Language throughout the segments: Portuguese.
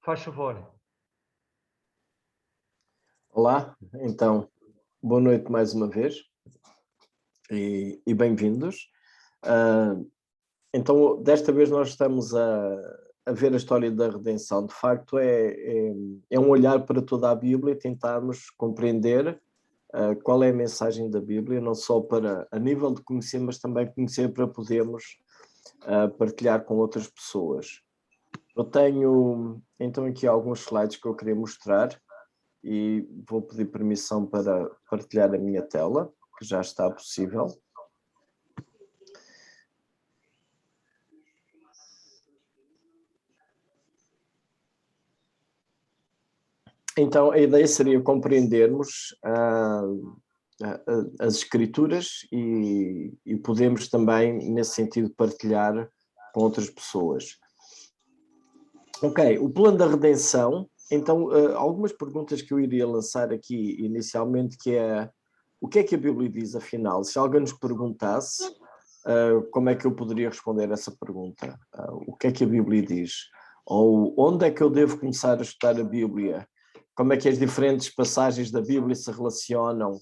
Faz favor. Olá, então, boa noite mais uma vez e bem-vindos. Então, desta vez nós estamos a ver a história da redenção. De facto, é um olhar para toda a Bíblia e tentarmos compreender qual é a mensagem da Bíblia, não só para a nível de conhecer, mas também conhecer para podermos partilhar com outras pessoas. Eu tenho então aqui alguns slides que eu queria mostrar e vou pedir permissão para partilhar a minha tela, que já está possível. Então, a ideia seria compreendermos as Escrituras e podemos também, nesse sentido, partilhar com outras pessoas. Ok, o plano da redenção. Então, algumas perguntas que eu iria lançar aqui inicialmente, que é o que é que a Bíblia diz, afinal? Se alguém nos perguntasse, como é que eu poderia responder essa pergunta? O que é que a Bíblia diz? Ou onde é que eu devo começar a estudar a Bíblia? Como é que as diferentes passagens da Bíblia se relacionam?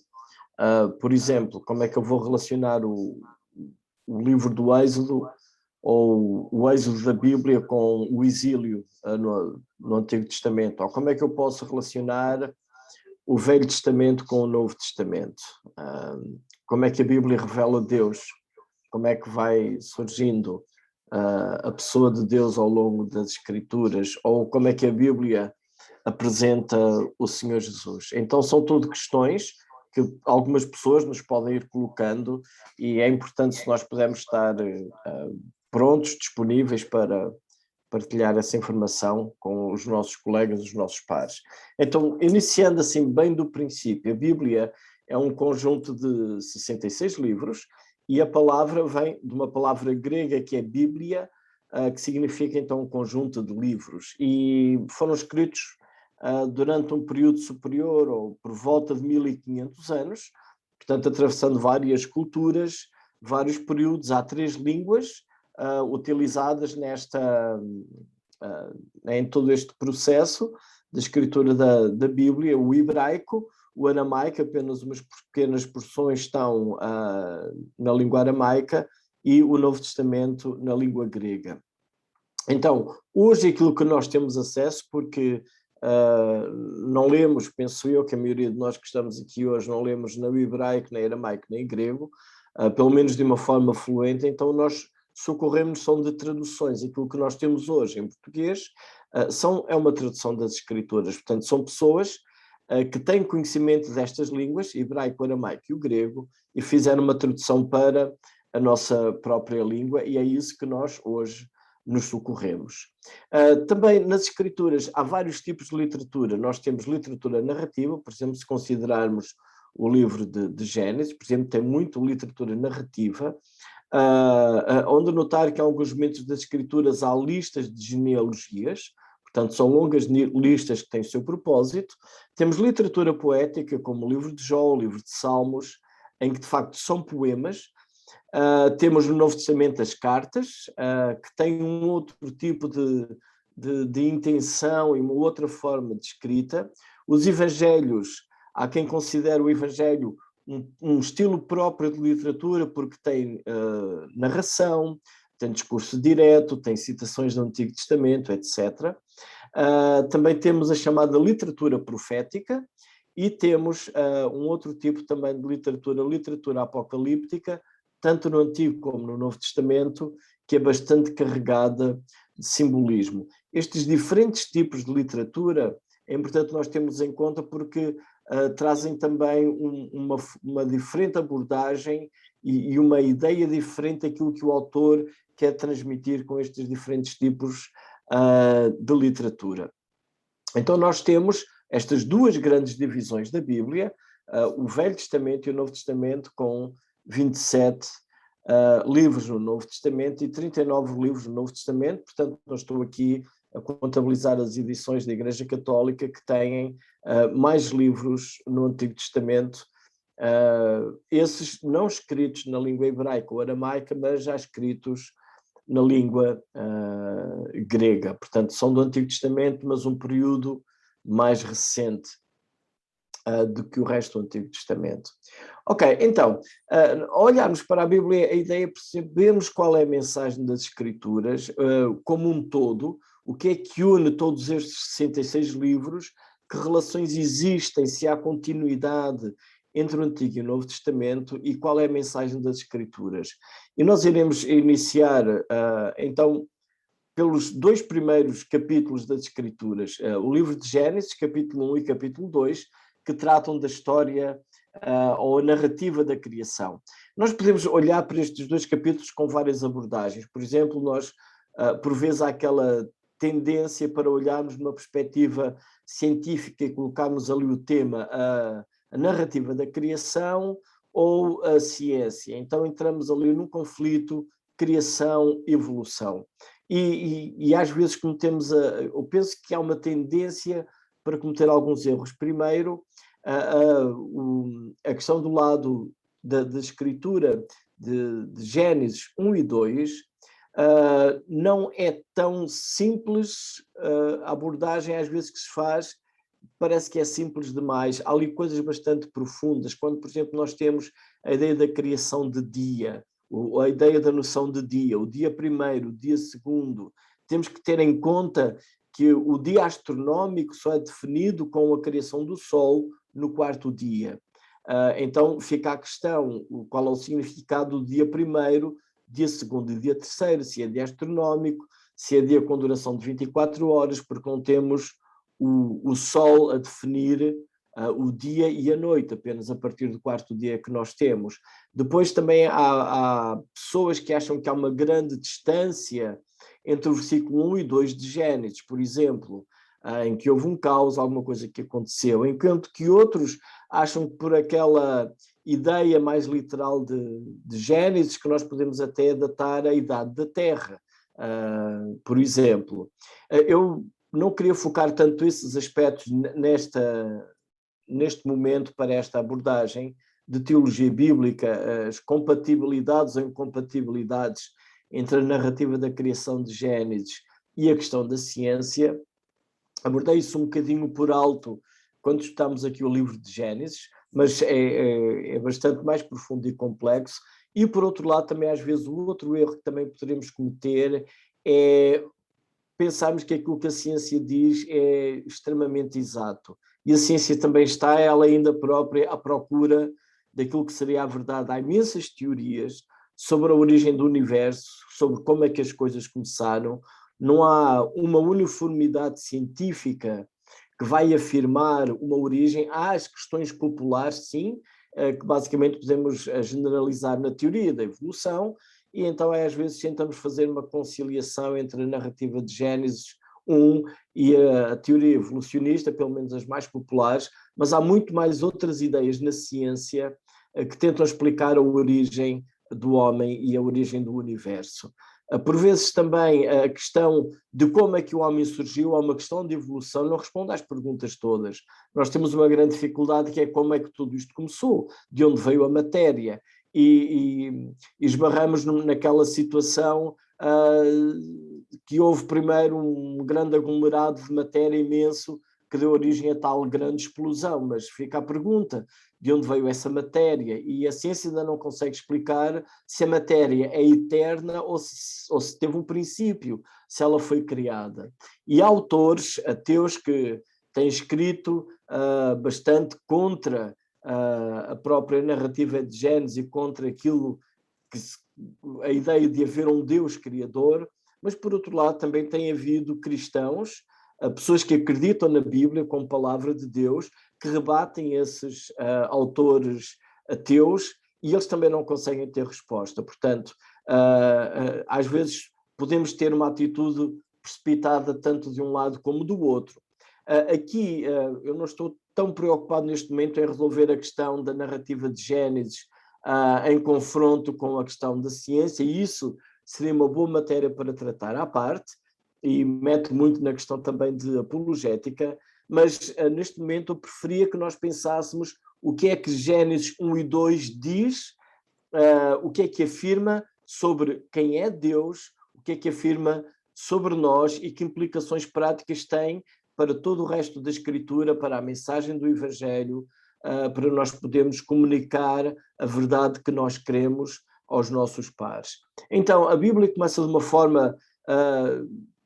Por exemplo, como é que eu vou relacionar o livro do Êxodo ou o êxodo da Bíblia com o exílio no Antigo Testamento? Ou como é que eu posso relacionar o Velho Testamento com o Novo Testamento? Como é que a Bíblia revela Deus? Como é que vai surgindo a pessoa de Deus ao longo das Escrituras? Ou como é que a Bíblia apresenta o Senhor Jesus? Então são tudo questões que algumas pessoas nos podem ir colocando e é importante, se nós pudermos estar prontos, disponíveis para partilhar essa informação com os nossos colegas, os nossos pares. Então, iniciando assim bem do princípio, a Bíblia é um conjunto de 66 livros e a palavra vem de uma palavra grega que é Bíblia, que significa então um conjunto de livros, e foram escritos durante um período superior ou por volta de 1500 anos, portanto atravessando várias culturas, vários períodos. Há 3 línguas utilizadas em todo este processo de escritura da Bíblia: o hebraico, o aramaico, apenas umas pequenas porções estão na língua aramaica, e o Novo Testamento na língua grega. Então, hoje aquilo que nós temos acesso, porque não lemos, penso eu, que a maioria de nós que estamos aqui hoje não lemos nem hebraico, nem aramaico, nem grego, pelo menos de uma forma fluente, então nós socorremos são de traduções. Aquilo que nós temos hoje em português é uma tradução das Escrituras, portanto são pessoas que têm conhecimento destas línguas, hebraico, aramaico e o grego, e fizeram uma tradução para a nossa própria língua, e é isso que nós hoje nos socorremos. Também nas Escrituras há vários tipos de literatura. Nós temos literatura narrativa, por exemplo, se considerarmos o livro de Gênesis, por exemplo, tem muito literatura narrativa, onde notar que em alguns momentos das Escrituras há listas de genealogias, portanto são longas listas que têm o seu propósito. Temos literatura poética, como o livro de Jó, o livro de Salmos, em que de facto são poemas. Temos no Novo Testamento as cartas, que têm um outro tipo de intenção e uma outra forma de escrita. Os evangelhos, há quem considere o evangelho um estilo próprio de literatura, porque tem narração, tem discurso direto, tem citações do Antigo Testamento, etc. Também temos a chamada literatura profética e temos um outro tipo também de literatura apocalíptica, tanto no Antigo como no Novo Testamento, que é bastante carregada de simbolismo. Estes diferentes tipos de literatura é importante nós termos em conta, porque trazem também uma diferente abordagem e uma ideia diferente daquilo que o autor quer transmitir com estes diferentes tipos de literatura. Então nós temos estas duas grandes divisões da Bíblia, o Velho Testamento e o Novo Testamento, com 27 livros no Novo Testamento e 39 livros no Novo Testamento. Portanto, não estou aqui a contabilizar as edições da Igreja Católica, que têm mais livros no Antigo Testamento, esses não escritos na língua hebraica ou aramaica, mas já escritos na língua grega. Portanto, são do Antigo Testamento, mas um período mais recente do que o resto do Antigo Testamento. Ok, então, ao olharmos para a Bíblia, a ideia é percebermos qual é a mensagem das Escrituras, como um todo, o que é que une todos estes 66 livros, que relações existem, se há continuidade entre o Antigo e o Novo Testamento e qual é a mensagem das Escrituras. E nós iremos iniciar, então, pelos 2 primeiros capítulos das Escrituras, o livro de Gênesis, capítulo 1 e capítulo 2, que tratam da história ou a narrativa da criação. Nós podemos olhar para estes 2 capítulos com várias abordagens. Por exemplo, nós, por vezes, há aquela tendência para olharmos numa perspectiva científica e colocarmos ali o tema a narrativa da criação ou a ciência. Então entramos ali num conflito criação-evolução. E às vezes cometemos, eu penso que há uma tendência para cometer alguns erros. Primeiro, a questão do lado da escritura de Gênesis 1 e 2 não é tão simples, a abordagem às vezes que se faz parece que é simples demais. Há ali coisas bastante profundas, quando, por exemplo, nós temos a ideia da criação de dia, a ideia da noção de dia, o dia primeiro, o dia segundo. Temos que ter em conta que o dia astronómico só é definido com a criação do Sol no 4º dia. Então fica a questão, qual é o significado do dia primeiro, dia segundo e dia terceiro, se é dia astronómico, se é dia com duração de 24 horas, porque não temos o Sol a definir o dia e a noite, apenas a partir do 4º dia que nós temos. Depois também há pessoas que acham que há uma grande distância entre o versículo 1 e 2 de Gênesis, por exemplo, em que houve um caos, alguma coisa que aconteceu, enquanto que outros acham que por aquela ideia mais literal de Gênesis, que nós podemos até datar a idade da Terra, por exemplo. Eu não queria focar tanto esses aspectos neste momento para esta abordagem de teologia bíblica, as compatibilidades ou incompatibilidades entre a narrativa da criação de Gênesis e a questão da ciência. Abordei isso um bocadinho por alto quando estudamos aqui o livro de Gênesis, mas é bastante mais profundo e complexo. E, por outro lado, também às vezes o outro erro que também poderíamos cometer é pensarmos que aquilo que a ciência diz é extremamente exato. E a ciência também está, ela ainda própria, à procura daquilo que seria a verdade. Há imensas teorias sobre a origem do universo, sobre como é que as coisas começaram. Não há uma uniformidade científica que vai afirmar uma origem. Há as questões populares, sim, que basicamente podemos generalizar na teoria da evolução, e então às vezes tentamos fazer uma conciliação entre a narrativa de Gênesis 1 e a teoria evolucionista, pelo menos as mais populares, mas há muito mais outras ideias na ciência que tentam explicar a origem do homem e a origem do universo. Por vezes também a questão de como é que o homem surgiu é uma questão de evolução, não responde às perguntas todas. Nós temos uma grande dificuldade que é como é que tudo isto começou, de onde veio a matéria, e esbarramos naquela situação que houve primeiro um grande aglomerado de matéria imenso que deu origem a tal grande explosão, mas fica a pergunta, de onde veio essa matéria? E a ciência ainda não consegue explicar se a matéria é eterna ou se teve um princípio, se ela foi criada. E há autores ateus que têm escrito bastante contra a própria narrativa de Gênesis e contra aquilo a ideia de haver um Deus criador, mas por outro lado também tem havido cristãos, pessoas que acreditam na Bíblia como palavra de Deus, que rebatem esses autores ateus, e eles também não conseguem ter resposta. Portanto, às vezes podemos ter uma atitude precipitada tanto de um lado como do outro. Aqui eu não estou tão preocupado neste momento em resolver a questão da narrativa de Gênesis em confronto com a questão da ciência, e isso seria uma boa matéria para tratar à parte, e mete muito na questão também de apologética, mas neste momento eu preferia que nós pensássemos o que é que Gênesis 1 e 2 diz, o que é que afirma sobre quem é Deus, o o que é que afirma sobre nós e que implicações práticas tem para todo o resto da Escritura, para a mensagem do Evangelho, para nós podermos comunicar a verdade que nós queremos aos nossos pares. Então, a Bíblia começa de uma forma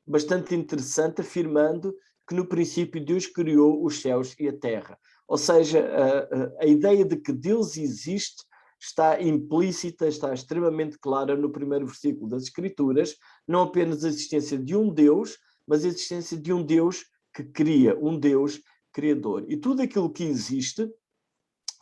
bastante interessante, afirmando que no princípio Deus criou os céus e a terra. Ou seja, a ideia de que Deus existe está implícita, está extremamente clara no primeiro versículo das Escrituras, não apenas a existência de um Deus, mas a existência de um Deus que cria, um Deus criador. E tudo aquilo que existe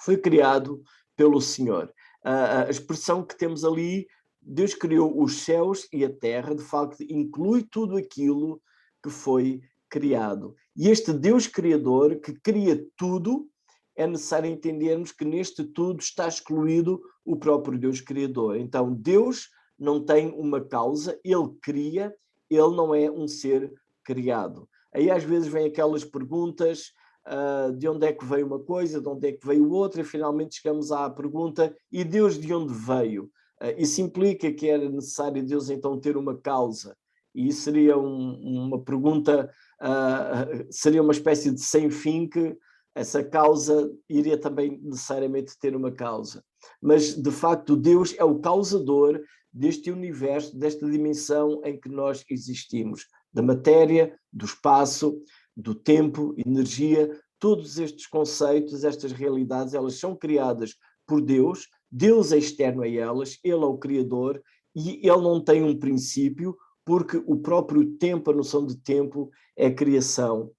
foi criado pelo Senhor. A expressão que temos ali, Deus criou os céus e a terra, de facto, inclui tudo aquilo que foi criado. E este Deus criador, que cria tudo, é necessário entendermos que neste tudo está excluído o próprio Deus criador. Então, Deus não tem uma causa, ele cria, ele não é um ser criado. Aí às vezes vêm aquelas perguntas, de onde é que veio uma coisa, de onde é que veio outra, e finalmente chegamos à pergunta, e Deus de onde veio? Isso implica que era necessário Deus então ter uma causa, e isso seria uma pergunta, seria uma espécie de sem fim, que essa causa iria também necessariamente ter uma causa. Mas, de facto, Deus é o causador deste universo, desta dimensão em que nós existimos, da matéria, do espaço, do tempo, energia, todos estes conceitos, estas realidades, elas são criadas por Deus, Deus é externo a elas, ele é o Criador e ele não tem um princípio, porque o próprio tempo, a noção de tempo, é a criação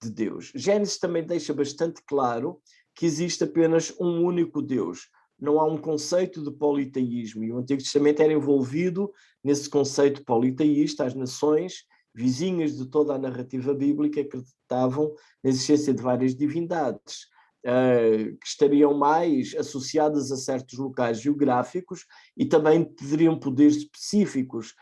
de Deus. Gênesis também deixa bastante claro que existe apenas um único Deus. Não há um conceito de politeísmo, e o Antigo Testamento era envolvido nesse conceito politeísta. As nações vizinhas de toda a narrativa bíblica acreditavam na existência de várias divindades, que estariam mais associadas a certos locais geográficos e também teriam poderes específicos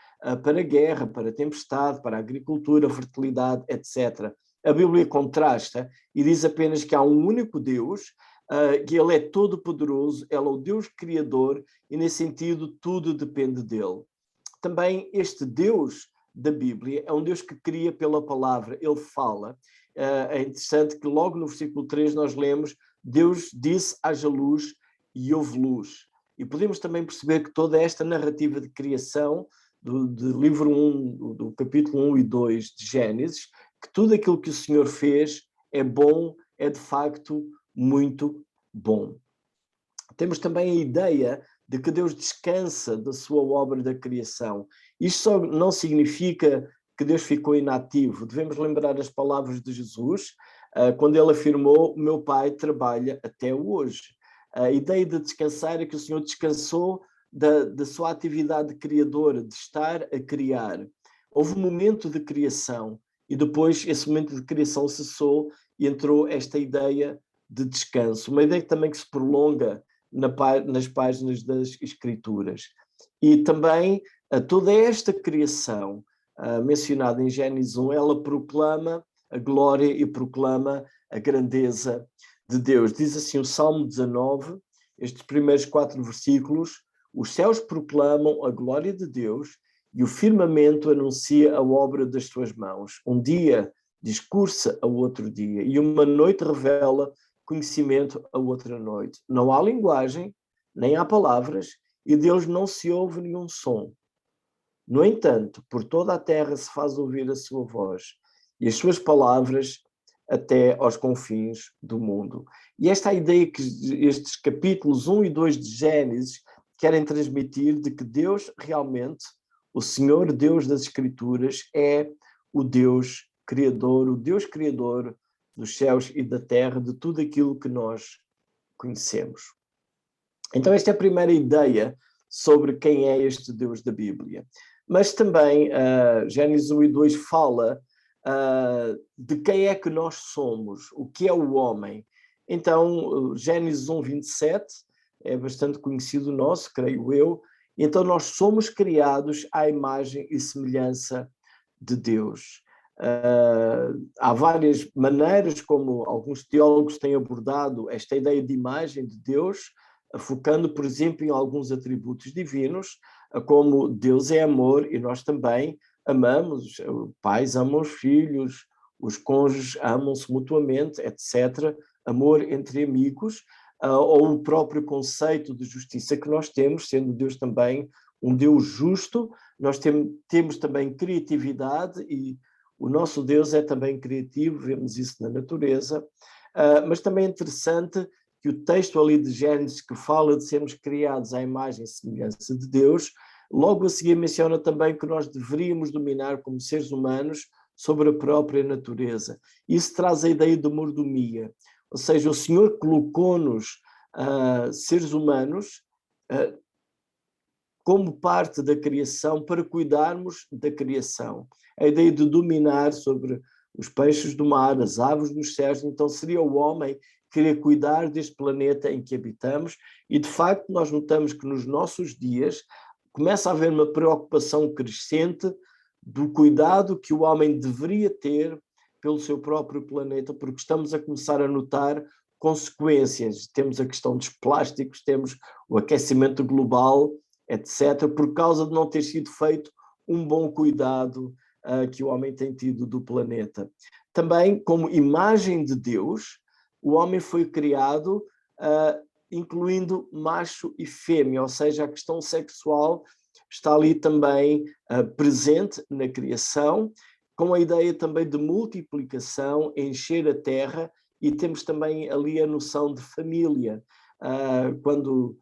para a guerra, para a tempestade, para a agricultura, a fertilidade, etc. A Bíblia contrasta e diz apenas que há um único Deus, que ele é todo-poderoso, ele é o Deus criador e, nesse sentido, tudo depende dele. Também este Deus da Bíblia é um Deus que cria pela palavra, ele fala. É interessante que logo no versículo 3 nós lemos: Deus disse haja luz e houve luz. E podemos também perceber que toda esta narrativa de criação do livro 1, do capítulo 1 e 2 de Gênesis, que tudo aquilo que o Senhor fez é bom, é de facto muito bom. Temos também a ideia de que Deus descansa da sua obra da criação. Isto só não significa que Deus ficou inativo. Devemos lembrar as palavras de Jesus, quando ele afirmou: o meu Pai trabalha até hoje. A ideia de descansar é que o Senhor descansou da sua atividade criadora, de estar a criar. Houve um momento de criação e depois esse momento de criação cessou e entrou esta ideia de descanso, uma ideia também que se prolonga nas páginas das Escrituras. E também toda esta criação mencionada em Gênesis 1, ela proclama a glória e proclama a grandeza de Deus. Diz assim o Salmo 19, estes primeiros 4 versículos: os céus proclamam a glória de Deus e o firmamento anuncia a obra das suas mãos. Um dia discursa a outro dia e uma noite revela conhecimento a outra noite. Não há linguagem, nem há palavras, e Deus não se ouve nenhum som. No entanto, por toda a terra se faz ouvir a sua voz e as suas palavras até aos confins do mundo. E esta é a ideia que estes capítulos 1 e 2 de Gênesis querem transmitir, de que Deus realmente, o Senhor Deus das Escrituras, é o Deus Criador, o Deus Criador dos céus e da terra, de tudo aquilo que nós conhecemos. Então esta é a primeira ideia sobre quem é este Deus da Bíblia. Mas também Gênesis 1 e 2 fala de quem é que nós somos, o que é o homem. Então Gênesis 1, 27 é bastante conhecido nosso, creio eu. Então nós somos criados à imagem e semelhança de Deus. Há várias maneiras como alguns teólogos têm abordado esta ideia de imagem de Deus, focando, por exemplo, em alguns atributos divinos. como Deus é amor e nós também amamos, pais amam os filhos, os cônjuges amam-se mutuamente, etc. Amor entre amigos, ou o próprio conceito de justiça que nós temos, sendo Deus também um Deus justo, nós temos também criatividade e o nosso Deus é também criativo, vemos isso na natureza, mas também é interessante que o texto ali de Gênesis que fala de sermos criados à imagem e semelhança de Deus, logo a seguir menciona também que nós deveríamos dominar como seres humanos sobre a própria natureza. Isso traz a ideia de mordomia, ou seja, o Senhor colocou-nos, seres humanos, como parte da criação para cuidarmos da criação. A ideia de dominar sobre os peixes do mar, as aves dos céus, então seria o homem que queria cuidar deste planeta em que habitamos e, de facto, nós notamos que nos nossos dias começa a haver uma preocupação crescente do cuidado que o homem deveria ter pelo seu próprio planeta, porque estamos a começar a notar consequências. Temos a questão dos plásticos, temos o aquecimento global, etc., por causa de não ter sido feito um bom cuidado que o homem tem tido do planeta. Também, como imagem de Deus, o homem foi criado incluindo macho e fêmea, ou seja, a questão sexual está ali também presente na criação, com a ideia também de multiplicação, encher a terra, e temos também ali a noção de família, quando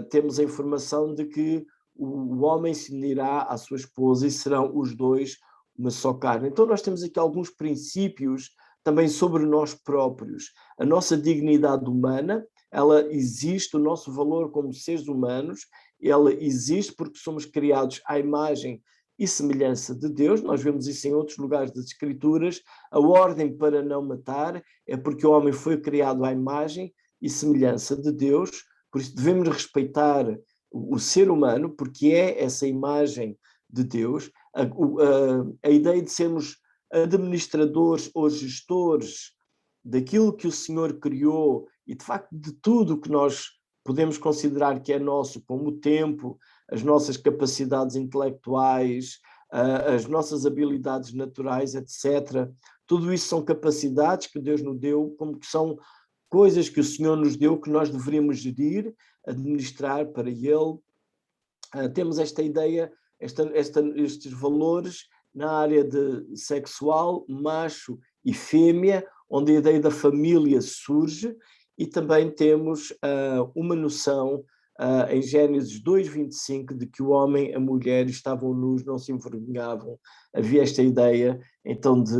temos a informação de que o homem se unirá à sua esposa e serão os dois uma só carne. Então nós temos aqui alguns princípios também sobre nós próprios. A nossa dignidade humana, ela existe, o nosso valor como seres humanos, ela existe porque somos criados à imagem e semelhança de Deus. Nós vemos isso em outros lugares das Escrituras. A ordem para não matar é porque o homem foi criado à imagem e semelhança de Deus, por isso devemos respeitar o ser humano, porque é essa imagem de Deus. A ideia de sermos administradores ou gestores daquilo que o Senhor criou e, de facto, de tudo que nós podemos considerar que é nosso, como o tempo, as nossas capacidades intelectuais, as nossas habilidades naturais, etc. Tudo isso são capacidades que Deus nos deu, como que são coisas que o Senhor nos deu que nós deveríamos gerir, administrar para Ele. Temos esta ideia, estes valores na área de sexual, macho e fêmea, onde a ideia da família surge, e também temos uma noção em Gênesis 2:25 de que o homem e a mulher estavam nus, não se envergonhavam. Havia esta ideia então de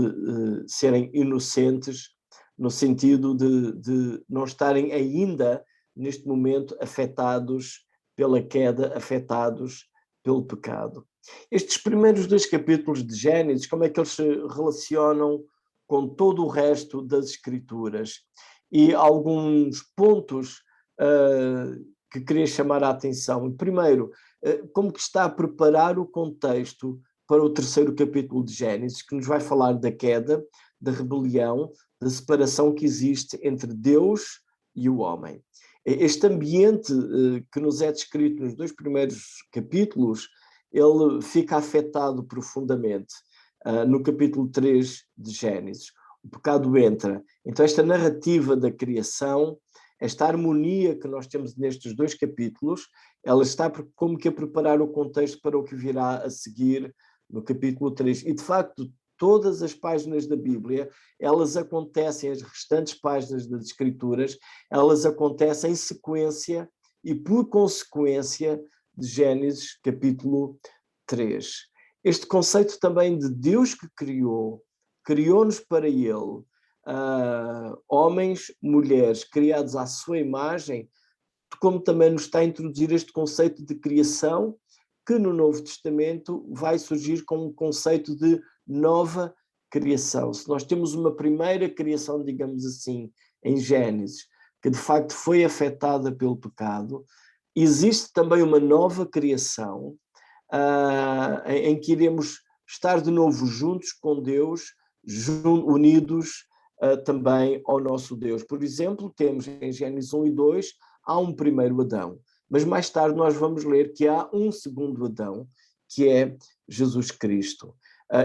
serem inocentes, no sentido de não estarem ainda, neste momento, afetados pela queda, afetados pelo pecado. Estes primeiros 2 capítulos de Gênesis, como é que eles se relacionam com todo o resto das Escrituras? E alguns pontos que queria chamar a atenção. Primeiro, como que está a preparar o contexto para o 3º capítulo de Gênesis, que nos vai falar da queda, da rebelião, da separação que existe entre Deus e o homem. Este ambiente que nos é descrito nos 2 primeiros capítulos, ele fica afetado profundamente no capítulo 3 de Gênesis. O pecado entra. Então esta narrativa da criação, esta harmonia que nós temos nestes 2 capítulos, ela está como que a preparar o contexto para o que virá a seguir no capítulo 3. E de facto, todas as páginas da Bíblia, elas acontecem, as restantes páginas das Escrituras, elas acontecem em sequência e por consequência de Gênesis capítulo 3. Este conceito também de Deus que criou-nos para Ele, homens, mulheres, criados à sua imagem, como também nos está a introduzir este conceito de criação, que no Novo Testamento vai surgir como um conceito de nova criação. Se nós temos uma primeira criação, digamos assim, em Gênesis, que de facto foi afetada pelo pecado, existe também uma nova criação em que iremos estar de novo juntos com Deus, unidos também ao nosso Deus. Por exemplo, temos em Gênesis 1 e 2, há um primeiro Adão. mas mais tarde nós vamos ler que há um segundo Adão, que é Jesus Cristo.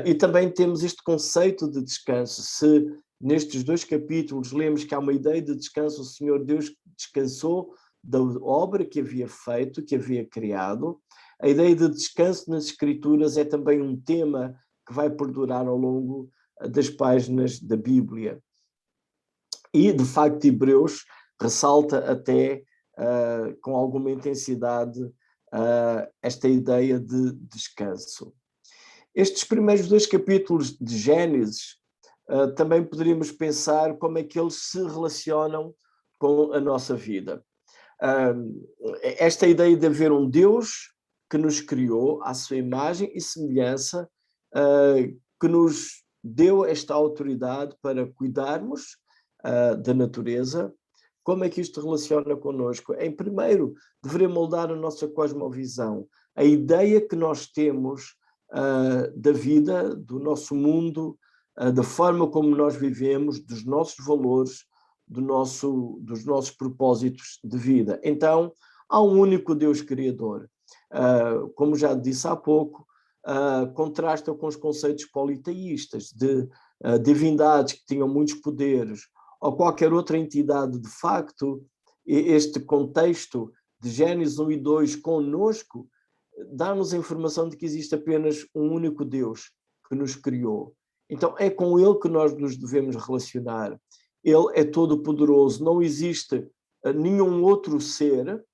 E também temos este conceito de descanso. Se nestes 2 capítulos lemos que há uma ideia de descanso, o Senhor Deus descansou da obra que havia feito, que havia criado. A ideia de descanso nas Escrituras é também um tema que vai perdurar ao longo das páginas da Bíblia. E, de facto, Hebreus ressalta até com alguma intensidade esta ideia de descanso. Estes primeiros 2 capítulos de Gênesis também poderíamos pensar como é que eles se relacionam com a nossa vida. Esta ideia de haver um Deus que nos criou à sua imagem e semelhança, que nos deu esta autoridade para cuidarmos da natureza. Como é que isto relaciona connosco? Em primeiro, deveria moldar a nossa cosmovisão, a ideia que nós temos da vida, do nosso mundo, da forma como nós vivemos, dos nossos valores, dos nossos propósitos de vida. Então, há um único Deus Criador. Como já disse há pouco, contrasta com os conceitos politeístas de divindades que tinham muitos poderes, ou qualquer outra entidade. De facto, este contexto de Gênesis 1 e 2 conosco dá-nos a informação de que existe apenas um único Deus que nos criou. Então é com Ele que nós nos devemos relacionar. Ele é todo-poderoso, não existe nenhum outro ser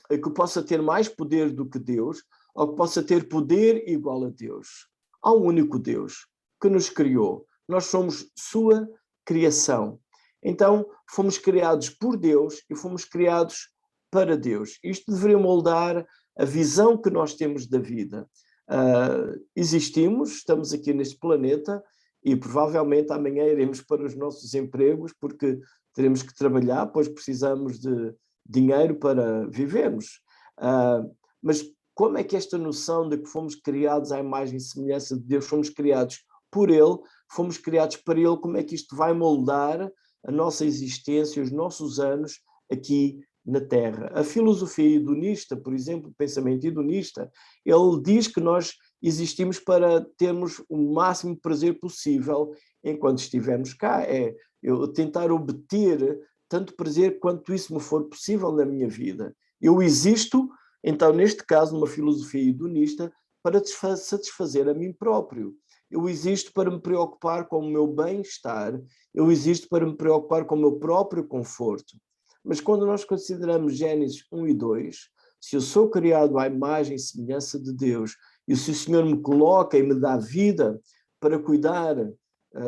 que possa ter mais poder do que Deus, ou que possa ter poder igual a Deus. Há um único Deus que nos criou. Nós somos sua criação. Então, fomos criados por Deus e fomos criados para Deus. Isto deveria moldar a visão que nós temos da vida. Existimos, estamos aqui neste planeta e provavelmente amanhã iremos para os nossos empregos porque teremos que trabalhar, pois precisamos de dinheiro para vivermos. Mas como é que esta noção de que fomos criados à imagem e semelhança de Deus, fomos criados por Ele, fomos criados para Ele, como é que isto vai moldar a nossa existência, os nossos anos aqui na Terra? A filosofia hedonista, por exemplo, o pensamento hedonista, ele diz que nós existimos para termos o máximo prazer possível enquanto estivermos cá. É eu tentar obter tanto prazer quanto isso me for possível na minha vida. Eu existo, então, neste caso, numa filosofia hedonista, para satisfazer a mim próprio. Eu existo para me preocupar com o meu bem-estar, eu existo para me preocupar com o meu próprio conforto. Mas quando nós consideramos Gênesis 1 e 2, se eu sou criado à imagem e semelhança de Deus, e se o Senhor me coloca e me dá vida para cuidar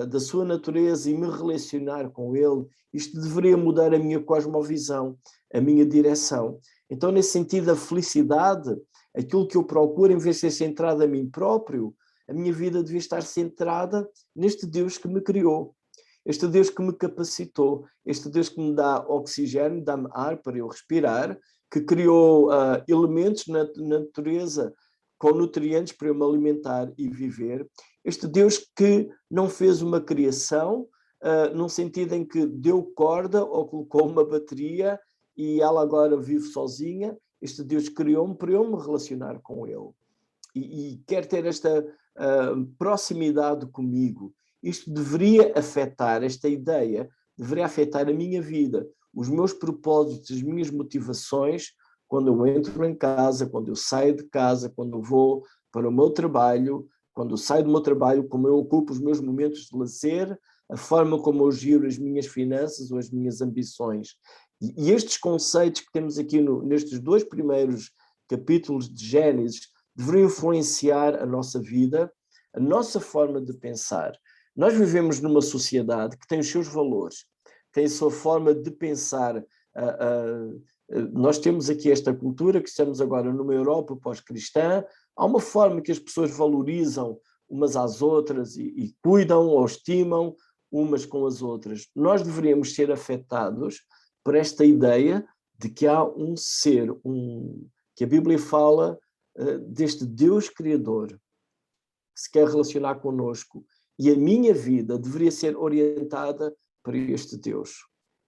da sua natureza e me relacionar com Ele, isto deveria mudar a minha cosmovisão, a minha direção. Então, nesse sentido, a felicidade, aquilo que eu procuro, em vez de ser centrado a mim próprio, a minha vida devia estar centrada neste Deus que me criou, este Deus que me capacitou, este Deus que me dá oxigênio, dá-me ar para eu respirar, que criou elementos na natureza com nutrientes para eu me alimentar e viver. Este Deus que não fez uma criação num sentido em que deu corda ou colocou uma bateria e ela agora vive sozinha. Este Deus criou-me para eu me relacionar com Ele. E quer ter esta proximidade comigo. Isto deveria afetar, esta ideia, deveria afetar a minha vida, os meus propósitos, as minhas motivações, quando eu entro em casa, quando eu saio de casa, quando eu vou para o meu trabalho, quando eu saio do meu trabalho, como eu ocupo os meus momentos de lazer, a forma como eu giro as minhas finanças ou as minhas ambições. E estes conceitos que temos aqui nestes 2 primeiros capítulos de Gênesis deveriam influenciar a nossa vida, a nossa forma de pensar. Nós vivemos numa sociedade que tem os seus valores, tem a sua forma de pensar. Nós temos aqui esta cultura que estamos agora numa Europa pós-cristã. Há uma forma que as pessoas valorizam umas às outras e cuidam ou estimam umas com as outras. Nós deveríamos ser afetados por esta ideia de que há um ser, que a Bíblia fala deste Deus Criador que se quer relacionar connosco, e a minha vida deveria ser orientada para este Deus.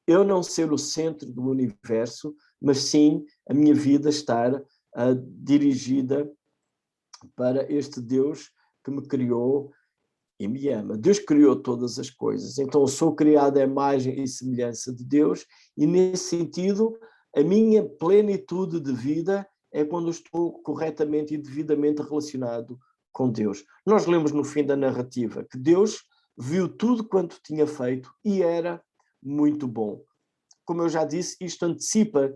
eu não ser o centro do universo, mas sim a minha vida estar dirigida para este Deus que me criou e me ama. Deus criou todas as coisas, então eu sou criado à imagem e semelhança de Deus, e nesse sentido, a minha plenitude de vida é quando estou corretamente e devidamente relacionado com Deus. Nós lemos no fim da narrativa que Deus viu tudo quanto tinha feito e era muito bom. Como eu já disse, isto antecipa,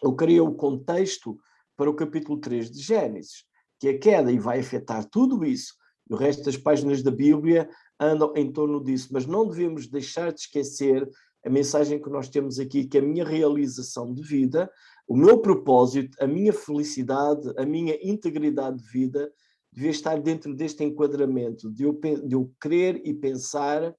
eu criei o contexto para o capítulo 3 de Gênesis, que é a queda e vai afetar tudo isso. E o resto das páginas da Bíblia andam em torno disso, mas não devemos deixar de esquecer a mensagem que nós temos aqui, que a minha realização de vida, o meu propósito, a minha felicidade, a minha integridade de vida, devia estar dentro deste enquadramento, de eu crer e pensar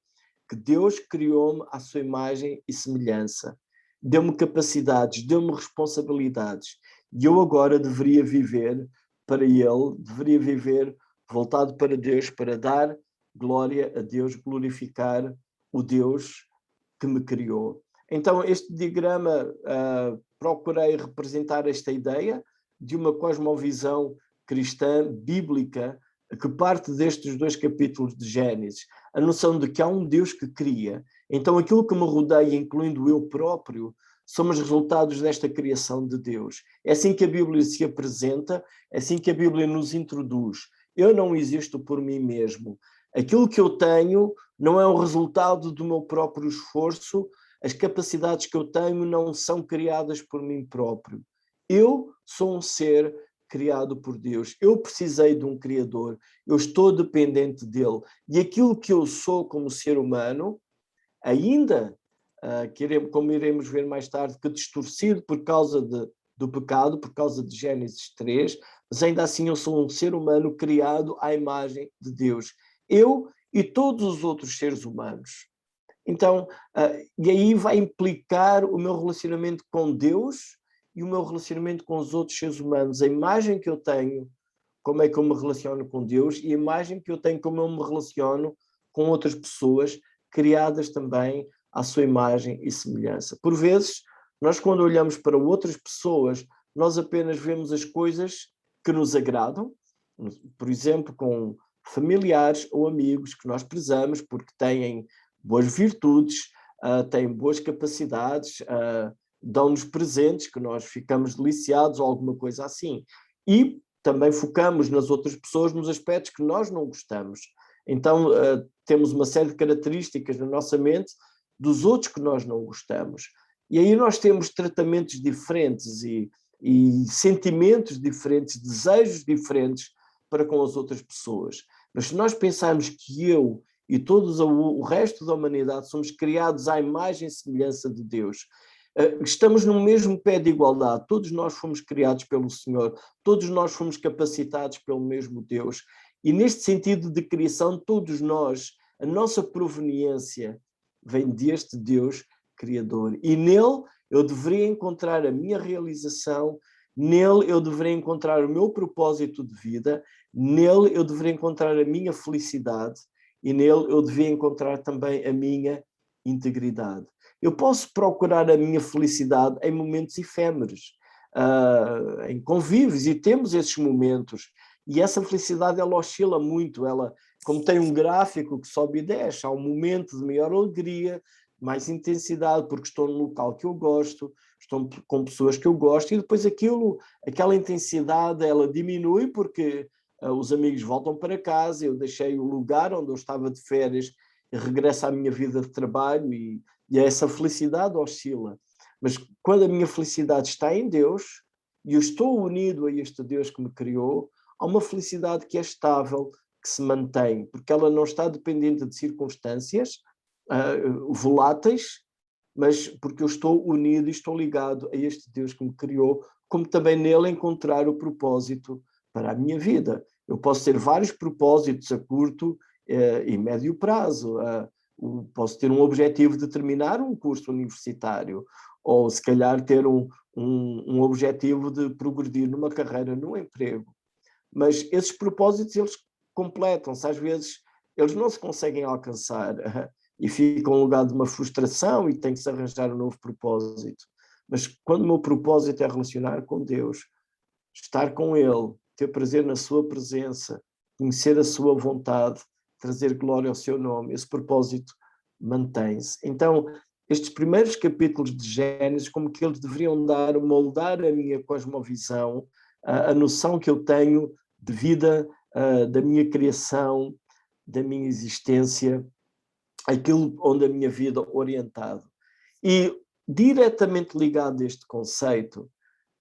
que Deus criou-me à sua imagem e semelhança. Deu-me capacidades, deu-me responsabilidades. E eu agora deveria viver para Ele, deveria viver voltado para Deus, para dar glória a Deus, glorificar o Deus que me criou. Então, este diagrama procurei representar esta ideia de uma cosmovisão cristã, bíblica, que parte destes 2 capítulos de Gênesis, a noção de que há um Deus que cria. Então, aquilo que me rodeia, incluindo eu próprio, somos resultados desta criação de Deus. É assim que a Bíblia se apresenta, é assim que a Bíblia nos introduz. Eu não existo por mim mesmo. Aquilo que eu tenho não é o resultado do meu próprio esforço, as capacidades que eu tenho não são criadas por mim próprio. Eu sou um ser criado por Deus. Eu precisei de um Criador. Eu estou dependente dele. E aquilo que eu sou como ser humano, ainda, como iremos ver mais tarde, que distorcido por causa do pecado, por causa de Gênesis 3, mas ainda assim eu sou um ser humano criado à imagem de Deus. Eu e todos os outros seres humanos. Então, e aí vai implicar o meu relacionamento com Deus e o meu relacionamento com os outros seres humanos. A imagem que eu tenho, como é que eu me relaciono com Deus, e a imagem que eu tenho, como eu me relaciono com outras pessoas, criadas também à sua imagem e semelhança. Por vezes, nós quando olhamos para outras pessoas, nós apenas vemos as coisas que nos agradam, por exemplo, com familiares ou amigos que nós prezamos porque têm boas virtudes, têm boas capacidades, dão-nos presentes que nós ficamos deliciados ou alguma coisa assim. E também focamos nas outras pessoas nos aspectos que nós não gostamos. Então, temos uma série de características na nossa mente dos outros que nós não gostamos. E aí nós temos tratamentos diferentes e sentimentos diferentes, desejos diferentes para com as outras pessoas. Mas se nós pensarmos que eu e todo o resto da humanidade somos criados à imagem e semelhança de Deus, estamos no mesmo pé de igualdade, todos nós fomos criados pelo Senhor, todos nós fomos capacitados pelo mesmo Deus, e neste sentido de criação, todos nós, a nossa proveniência vem deste Deus Criador, e nele eu deveria encontrar a minha realização, nele eu deveria encontrar o meu propósito de vida, nele eu deveria encontrar a minha felicidade, e nele eu devia encontrar também a minha integridade. Eu posso procurar a minha felicidade em momentos efêmeros, em convívios, e temos esses momentos. E essa felicidade, ela oscila muito, ela, como tem um gráfico que sobe e desce, há um momento de maior alegria, mais intensidade, porque estou num local que eu gosto, estou com pessoas que eu gosto, e depois aquela intensidade, ela diminui porque os amigos voltam para casa, eu deixei o lugar onde eu estava de férias e regresso à minha vida de trabalho e essa felicidade oscila. Mas quando a minha felicidade está em Deus e eu estou unido a este Deus que me criou, há uma felicidade que é estável, que se mantém, porque ela não está dependente de circunstâncias voláteis, mas porque eu estou unido e estou ligado a este Deus que me criou, como também nele encontrar o propósito para a minha vida. Eu posso ter vários propósitos a curto e médio prazo. Posso ter um objetivo de terminar um curso universitário, ou se calhar ter um objetivo de progredir numa carreira, num emprego. Mas esses propósitos, eles completam-se, às vezes eles não se conseguem alcançar e fica um lugar de uma frustração e tem que se arranjar um novo propósito. Mas quando o meu propósito é relacionar com Deus, estar com Ele, ter prazer na sua presença, conhecer a sua vontade, trazer glória ao seu nome, esse propósito mantém-se. Então, estes primeiros capítulos de Gênesis, como que eles deveriam moldar a minha cosmovisão, a noção que eu tenho de vida, da minha criação, da minha existência, aquilo onde a minha vida orientado. E diretamente ligado a este conceito,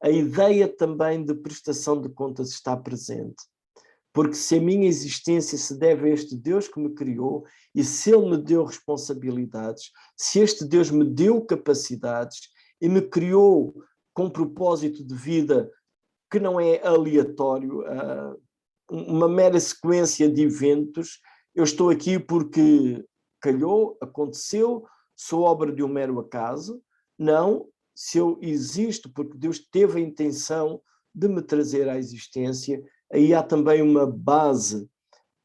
a ideia também de prestação de contas está presente. Porque se a minha existência se deve a este Deus que me criou e se Ele me deu responsabilidades, se este Deus me deu capacidades e me criou com propósito de vida que não é aleatório, uma mera sequência de eventos, eu estou aqui porque calhou, aconteceu, sou obra de um mero acaso. Não, se eu existo porque Deus teve a intenção de me trazer à existência, aí há também uma base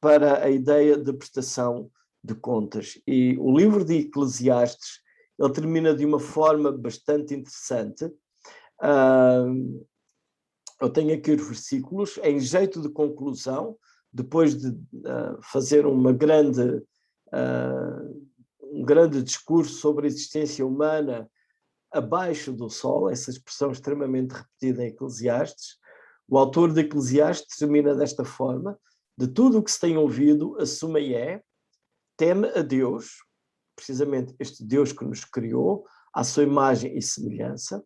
para a ideia de prestação de contas. E o livro de Eclesiastes, ele termina de uma forma bastante interessante. Eu tenho aqui os versículos, em jeito de conclusão, depois de fazer um grande discurso sobre a existência humana abaixo do sol, essa expressão extremamente repetida em Eclesiastes. O autor de Eclesiastes termina desta forma: de tudo o que se tem ouvido, assuma e teme a Deus, precisamente este Deus que nos criou, à sua imagem e semelhança,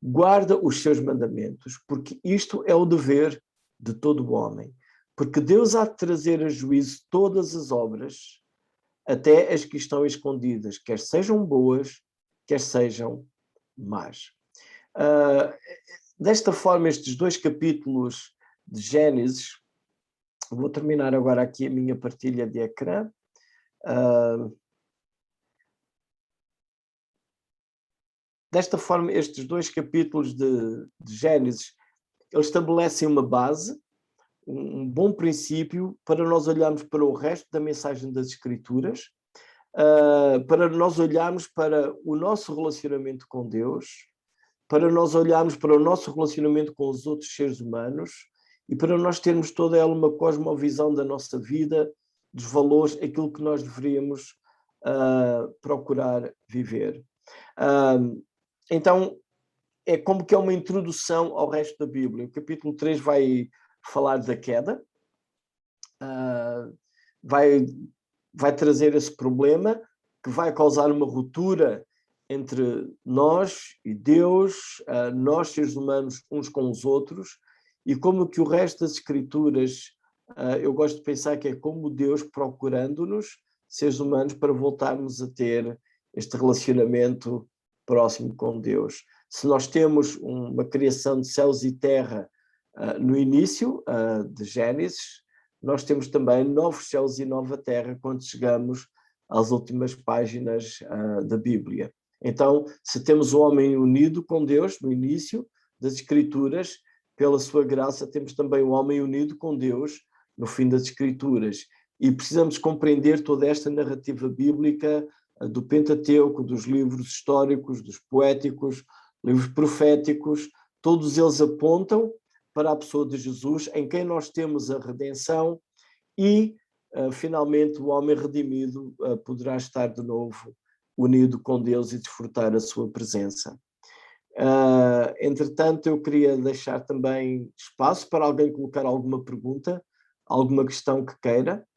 guarda os seus mandamentos, porque isto é o dever de todo o homem. Porque Deus há de trazer a juízo todas as obras, até as que estão escondidas, quer sejam boas, quer sejam más. Desta forma, estes 2 capítulos de Gênesis, vou terminar agora aqui a minha partilha de ecrã. Desta forma, estes 2 capítulos de Gênesis, eles estabelecem uma base, um bom princípio para nós olharmos para o resto da mensagem das Escrituras, para nós olharmos para o nosso relacionamento com Deus, para nós olharmos para o nosso relacionamento com os outros seres humanos e para nós termos toda ela uma cosmovisão da nossa vida, dos valores, aquilo que nós deveríamos procurar viver. Então, é como que é uma introdução ao resto da Bíblia. O capítulo 3 vai falar da queda, vai trazer esse problema que vai causar uma ruptura entre nós e Deus, nós seres humanos uns com os outros, e como que o resto das Escrituras, eu gosto de pensar que é como Deus procurando-nos, seres humanos, para voltarmos a ter este relacionamento próximo com Deus. Se nós temos uma criação de céus e terra no início de Gênesis, nós temos também novos céus e nova terra quando chegamos às últimas páginas da Bíblia. Então, se temos o homem unido com Deus no início das Escrituras, pela sua graça temos também o homem unido com Deus no fim das Escrituras. E precisamos compreender toda esta narrativa bíblica do Pentateuco, dos livros históricos, dos poéticos, livros proféticos, todos eles apontam para a pessoa de Jesus, em quem nós temos a redenção e, finalmente, o homem redimido poderá estar de novo unido com Deus e desfrutar a sua presença. Entretanto, eu queria deixar também espaço para alguém colocar alguma pergunta, alguma questão que queira.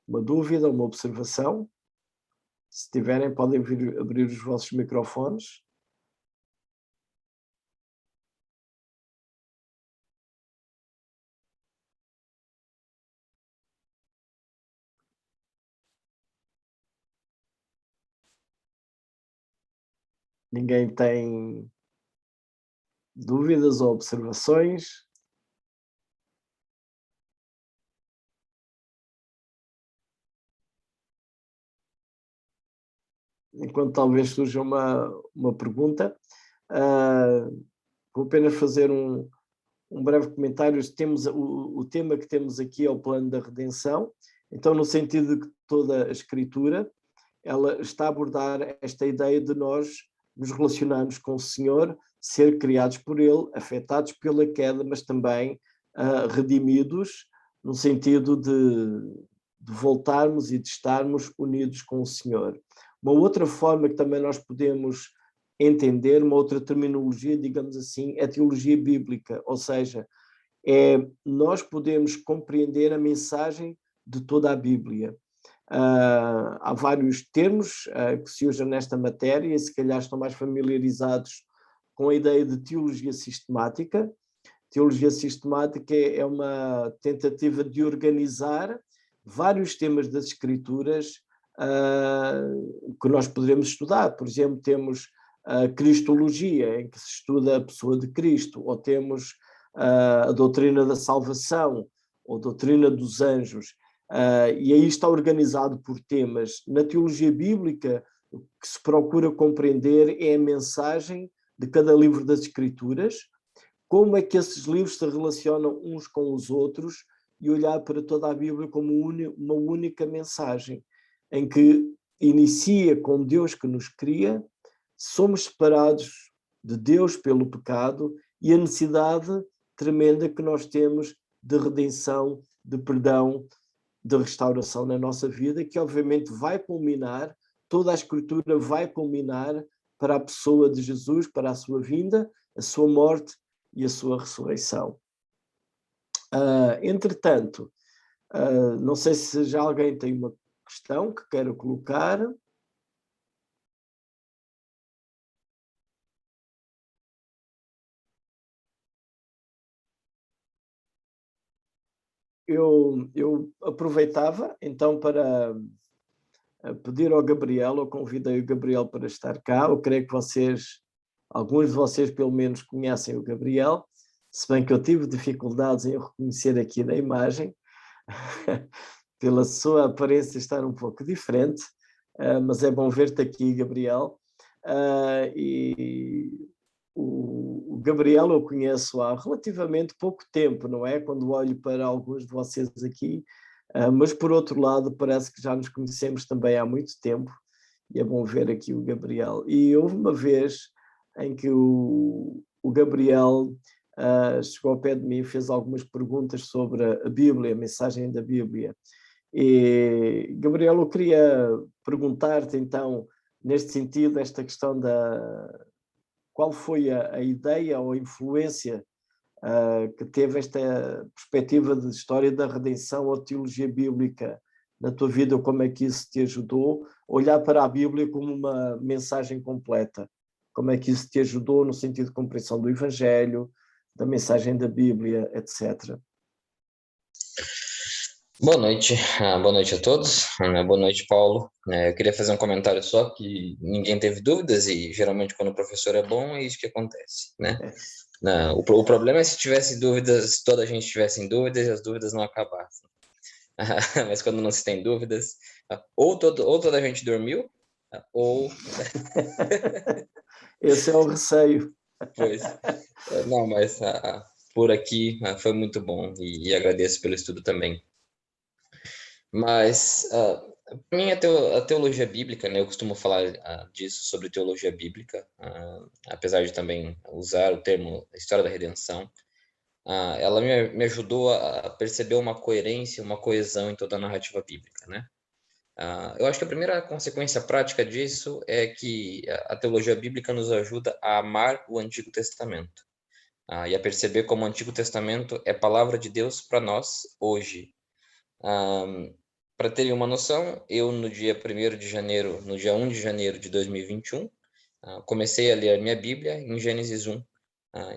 Uma dúvida, uma observação? Se tiverem, podem abrir os vossos microfones. Ninguém tem dúvidas ou observações? Enquanto talvez surja uma pergunta, vou apenas fazer um breve comentário. Temos, o tema que temos aqui é o plano da redenção. Então, no sentido de que toda a Escritura, ela está a abordar esta ideia de nós nos relacionarmos com o Senhor, ser criados por Ele, afetados pela queda, mas também redimidos, no sentido de voltarmos e de estarmos unidos com o Senhor. Uma outra forma que também nós podemos entender, uma outra terminologia, digamos assim, é a teologia bíblica, ou seja, nós podemos compreender a mensagem de toda a Bíblia. Há vários termos que se usam nesta matéria, e se calhar estão mais familiarizados com a ideia de teologia sistemática. Teologia sistemática é uma tentativa de organizar vários temas das Escrituras que nós poderemos estudar. Por exemplo, temos a Cristologia, em que se estuda a pessoa de Cristo, ou temos a doutrina da salvação, ou a doutrina dos anjos, e aí está organizado por temas. Na teologia bíblica, o que se procura compreender é a mensagem de cada livro das Escrituras, como é que esses livros se relacionam uns com os outros, e olhar para toda a Bíblia como uma única mensagem, em que inicia com Deus que nos cria, somos separados de Deus pelo pecado e a necessidade tremenda que nós temos de redenção, de perdão, de restauração na nossa vida, que obviamente vai culminar, toda a Escritura vai culminar para a pessoa de Jesus, para a sua vinda, a sua morte e a sua ressurreição. Entretanto, não sei se já alguém tem uma questão que queira colocar. Eu aproveitava então para pedir ao Gabriel, eu convidei o Gabriel para estar cá. Eu creio que alguns de vocês pelo menos conhecem o Gabriel, se bem que eu tive dificuldades em o reconhecer aqui na imagem, pela sua aparência estar um pouco diferente, mas é bom ver-te aqui, Gabriel. E o Gabriel eu conheço há relativamente pouco tempo, não é? Quando olho para alguns de vocês aqui, mas por outro lado parece que já nos conhecemos também há muito tempo, e é bom ver aqui o Gabriel. E houve uma vez em que o Gabriel chegou ao pé de mim e fez algumas perguntas sobre a Bíblia, a mensagem da Bíblia. E, Gabriel, eu queria perguntar-te então, neste sentido, esta questão qual foi a ideia ou a influência que teve esta perspectiva de história da redenção ou teologia bíblica na tua vida, ou como é que isso te ajudou a olhar para a Bíblia como uma mensagem completa? Como é que isso te ajudou no sentido de compreensão do Evangelho, da mensagem da Bíblia, etc. Boa noite a todos. Boa noite, Paulo. Eu queria fazer um comentário só, que ninguém teve dúvidas, e geralmente quando o professor é bom, é isso que acontece, né? O problema é se tivesse dúvidas, toda a gente tivesse em dúvidas e as dúvidas não acabassem. Mas quando não se tem dúvidas, ou toda a gente dormiu, ou... Esse é o receio. Pois, não, mas por aqui foi muito bom, e agradeço pelo estudo também. Mas, para mim, a teologia bíblica, né, eu costumo falar disso, sobre teologia bíblica, apesar de também usar o termo história da redenção, ela me ajudou a perceber uma coerência, uma coesão em toda a narrativa bíblica, né? Eu acho que a primeira consequência prática disso é que a teologia bíblica nos ajuda a amar o Antigo Testamento, e a perceber como o Antigo Testamento é palavra de Deus para nós hoje. Para terem uma noção, eu no dia 1º de janeiro, no dia 1 de janeiro de 2021, comecei a ler a minha Bíblia em Gênesis 1.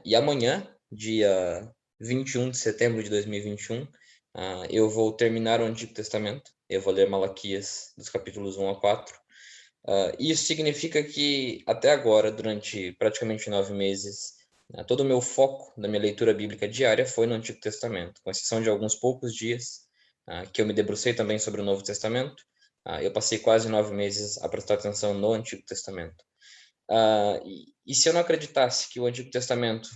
E amanhã, dia 21 de setembro de 2021, eu vou terminar o Antigo Testamento. Eu vou ler Malaquias, dos capítulos 1 a 4. Isso significa que até agora, durante praticamente 9 meses, todo o meu foco da minha leitura bíblica diária foi no Antigo Testamento, com exceção de alguns poucos dias que eu me debrucei também sobre o Novo Testamento. Eu passei quase 9 meses a prestar atenção no Antigo Testamento. E se eu não acreditasse que o Antigo Testamento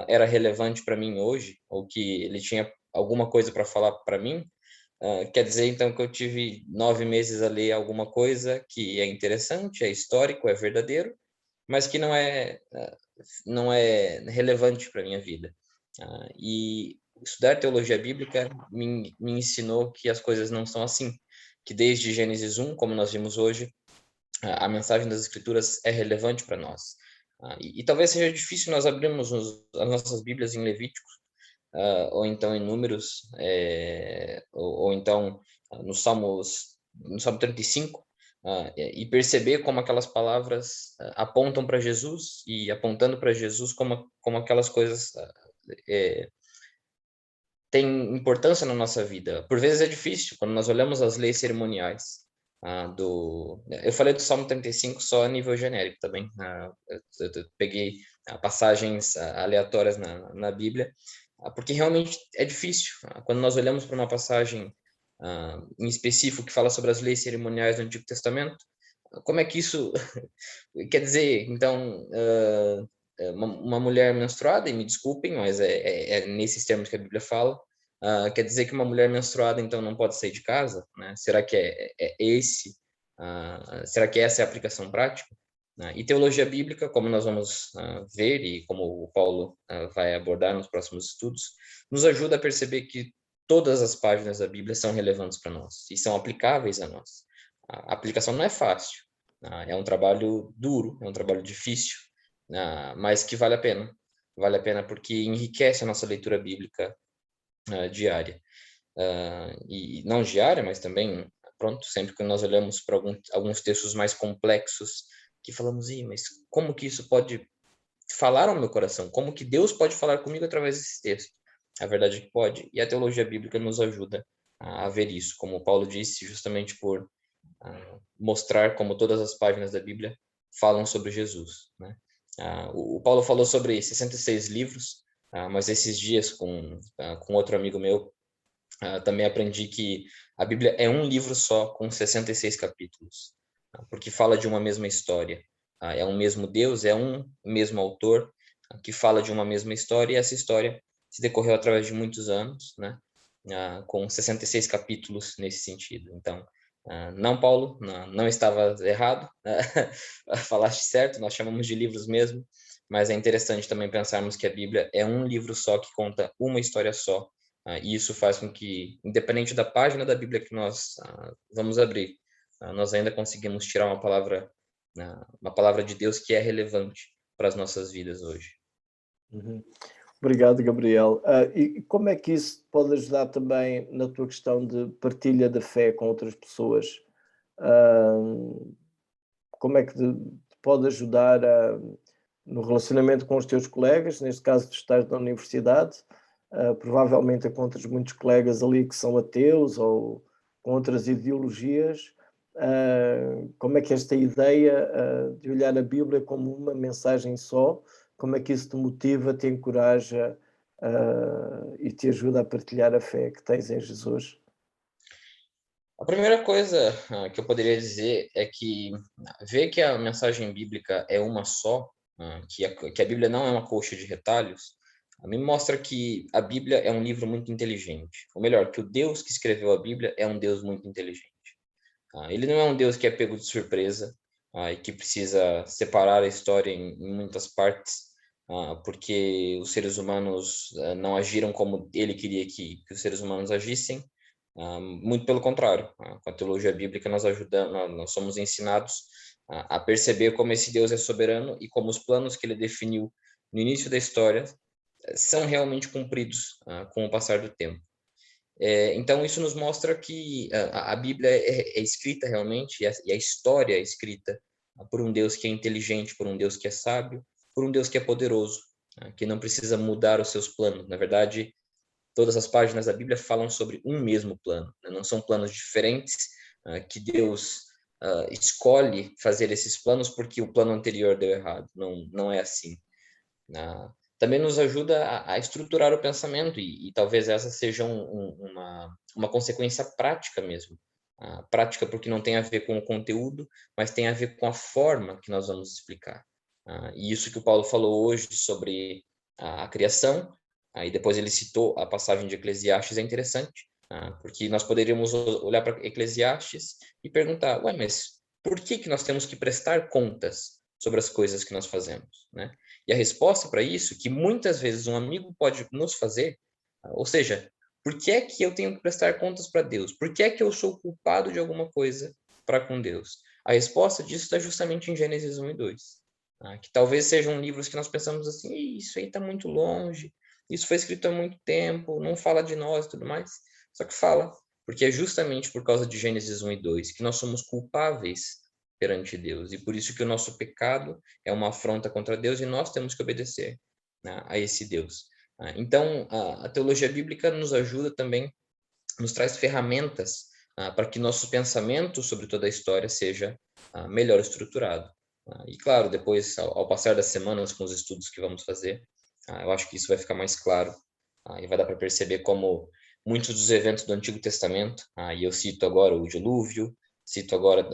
era relevante para mim hoje, ou que ele tinha alguma coisa para falar para mim, Quer dizer, então, que eu tive 9 meses a ler alguma coisa que é interessante, é histórico, é verdadeiro, mas que não é relevante para a minha vida. E estudar teologia bíblica me ensinou que as coisas não são assim, que desde Gênesis 1, como nós vimos hoje, a mensagem das Escrituras é relevante para nós. E talvez seja difícil nós abrirmos as nossas Bíblias em Levítico, ou então em Números, ou então no Salmo 35, e perceber como aquelas palavras apontam para Jesus, e apontando para Jesus como aquelas coisas têm importância na nossa vida. Por vezes é difícil, quando nós olhamos as leis cerimoniais. Eu falei do Salmo 35 só a nível genérico também. Eu peguei passagens aleatórias na Bíblia, porque realmente é difícil. Quando nós olhamos para uma passagem em específico que fala sobre as leis cerimoniais do Antigo Testamento, como é que isso quer dizer? Então, uma mulher menstruada, e me desculpem, mas é nesses termos que a Bíblia fala, quer dizer que uma mulher menstruada, então, não pode sair de casa, né? Será que será que essa é a aplicação prática? E teologia bíblica, como nós vamos ver e como o Paulo vai abordar nos próximos estudos, nos ajuda a perceber que todas as páginas da Bíblia são relevantes para nós e são aplicáveis a nós. A aplicação não é fácil, é um trabalho duro, é um trabalho difícil, mas que vale a pena. Vale a pena porque enriquece a nossa leitura bíblica diária. E não diária, mas também, pronto, sempre que nós olhamos para alguns textos mais complexos, que falamos, mas como que isso pode falar ao meu coração? Como que Deus pode falar comigo através desse texto? A verdade é que pode, e a teologia bíblica nos ajuda a ver isso, como Paulo disse, justamente por mostrar como todas as páginas da Bíblia falam sobre Jesus, né? O Paulo falou sobre 66 livros, mas esses dias com outro amigo meu também aprendi que a Bíblia é um livro só com 66 capítulos, porque fala de uma mesma história. É um mesmo Deus, é um mesmo autor que fala de uma mesma história, e essa história se decorreu através de muitos anos, né? Com 66 capítulos nesse sentido. Então, não, Paulo, não estava errado, falaste certo, nós chamamos de livros mesmo, mas é interessante também pensarmos que a Bíblia é um livro só que conta uma história só, e isso faz com que, independente da página da Bíblia que nós vamos abrir, nós ainda conseguimos tirar uma palavra de Deus que é relevante para as nossas vidas hoje. Uhum. Obrigado, Gabriel. E como é que isso pode ajudar também na tua questão de partilha da fé com outras pessoas? Como é que te pode ajudar no relacionamento com os teus colegas? Neste caso, tu estás na universidade, provavelmente encontras muitos colegas ali que são ateus ou com outras ideologias. Como é que esta ideia de olhar a Bíblia como uma mensagem só, como é que isso te motiva, te encoraja e te ajuda a partilhar a fé que tens em Jesus? A primeira coisa que eu poderia dizer é que ver que a mensagem bíblica é uma só, que a Bíblia não é uma coxa de retalhos, me mostra que a Bíblia é um livro muito inteligente. Ou melhor, que o Deus que escreveu a Bíblia é um Deus muito inteligente. Ele não é um Deus que é pego de surpresa e que precisa separar a história em muitas partes, porque os seres humanos não agiram como ele queria que os seres humanos agissem. Muito pelo contrário, com a teologia bíblica nós somos ensinados a perceber como esse Deus é soberano e como os planos que ele definiu no início da história são realmente cumpridos com o passar do tempo. Então, isso nos mostra que a Bíblia é escrita realmente, e a história é escrita por um Deus que é inteligente, por um Deus que é sábio, por um Deus que é poderoso, que não precisa mudar os seus planos. Na verdade, todas as páginas da Bíblia falam sobre um mesmo plano, né? Não são planos diferentes, que Deus escolhe fazer esses planos porque o plano anterior deu errado. Não, não é assim. Também nos ajuda a estruturar o pensamento, e talvez essa seja uma consequência prática mesmo. Prática porque não tem a ver com o conteúdo, mas tem a ver com a forma que nós vamos explicar. E isso que o Paulo falou hoje sobre a criação, aí depois ele citou a passagem de Eclesiastes, é interessante, Porque nós poderíamos olhar para Eclesiastes e perguntar, ué, mas por que que nós temos que prestar contas sobre as coisas que nós fazemos, né? E a resposta para isso, que muitas vezes um amigo pode nos fazer, ou seja, por que é que eu tenho que prestar contas para Deus? Por que é que eu sou culpado de alguma coisa para com Deus? A resposta disso está justamente em Gênesis 1 e 2, que talvez sejam livros que nós pensamos assim, isso aí está muito longe, isso foi escrito há muito tempo, não fala de nós e tudo mais. Só que fala, porque é justamente por causa de Gênesis 1 e 2 que nós somos culpáveis perante Deus, e por isso que o nosso pecado é uma afronta contra Deus e nós temos que obedecer, né, a esse Deus. Então, a teologia bíblica nos ajuda também, nos traz ferramentas para que nosso pensamento sobre toda a história seja melhor estruturado. E claro, depois, ao passar das semanas com os estudos que vamos fazer, eu acho que isso vai ficar mais claro, e vai dar para perceber como muitos dos eventos do Antigo Testamento, e eu cito agora o dilúvio, cito agora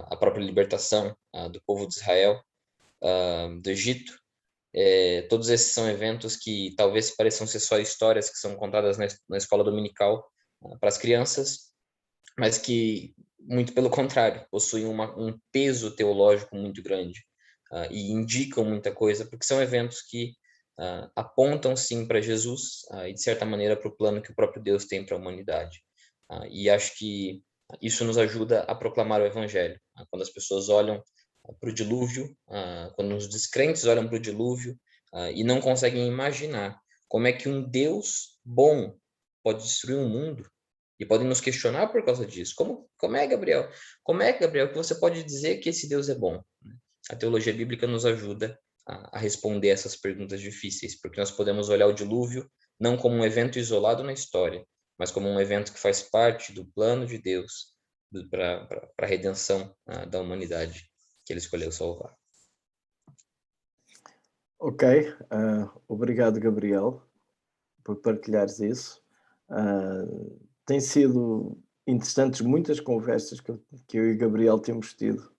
a própria libertação do povo de Israel, do Egito. Todos esses são eventos que talvez pareçam ser só histórias que são contadas na escola dominical para as crianças, mas que, muito pelo contrário, possuem um peso teológico muito grande e indicam muita coisa, porque são eventos que apontam sim para Jesus e, de certa maneira, para o plano que o próprio Deus tem para a humanidade. E acho que isso nos ajuda a proclamar o Evangelho. Quando as pessoas olham para o dilúvio, quando os descrentes olham para o dilúvio e não conseguem imaginar como é que um Deus bom pode destruir um mundo, e podem nos questionar por causa disso. Como é, Gabriel? Como é, Gabriel, que você pode dizer que esse Deus é bom? A teologia bíblica nos ajuda a responder essas perguntas difíceis, porque nós podemos olhar o dilúvio não como um evento isolado na história, mas como um evento que faz parte do plano de Deus para a redenção da humanidade que ele escolheu salvar. Ok, obrigado, Gabriel, por partilhares isso. Tem sido interessantes muitas conversas que eu e Gabriel temos tido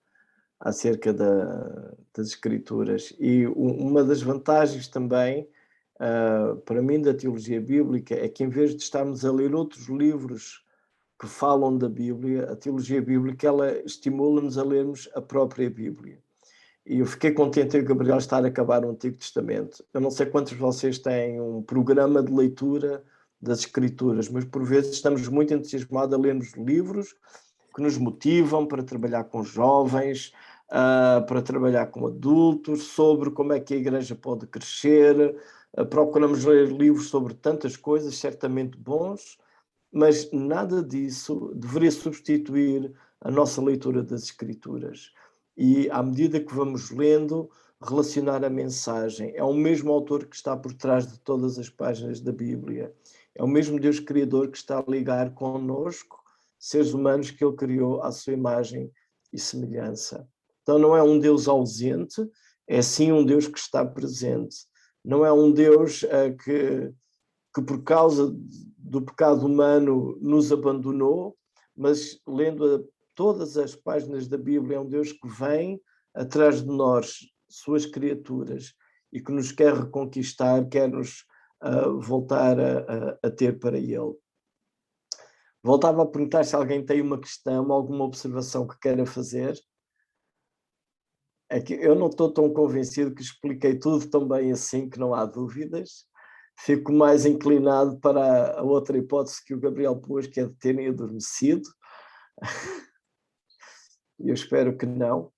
acerca das escrituras, e uma das vantagens também, para mim, da teologia bíblica é que, em vez de estarmos a ler outros livros que falam da Bíblia, a teologia bíblica ela estimula-nos a lermos a própria Bíblia. E eu fiquei contente em Gabriel estar a acabar o Antigo Testamento. Eu não sei quantos de vocês têm um programa de leitura das Escrituras, mas por vezes estamos muito entusiasmados a lermos livros que nos motivam para trabalhar com jovens, para trabalhar com adultos, sobre como é que a igreja pode crescer. Procuramos ler livros sobre tantas coisas, certamente bons, mas nada disso deveria substituir a nossa leitura das Escrituras. E, à medida que vamos lendo, relacionar a mensagem. É o mesmo autor que está por trás de todas as páginas da Bíblia. É o mesmo Deus Criador que está a ligar connosco, seres humanos que Ele criou à sua imagem e semelhança. Então não é um Deus ausente, é sim um Deus que está presente. Não é um Deus que por causa do pecado humano nos abandonou, mas lendo todas as páginas da Bíblia é um Deus que vem atrás de nós, suas criaturas, e que nos quer reconquistar, quer nos voltar a ter para Ele. Voltava a perguntar se alguém tem uma questão, alguma observação que queira fazer. É que eu não estou tão convencido que expliquei tudo tão bem assim que não há dúvidas. Fico mais inclinado para a outra hipótese que o Gabriel pôs, que é de terem adormecido. Eu espero que não.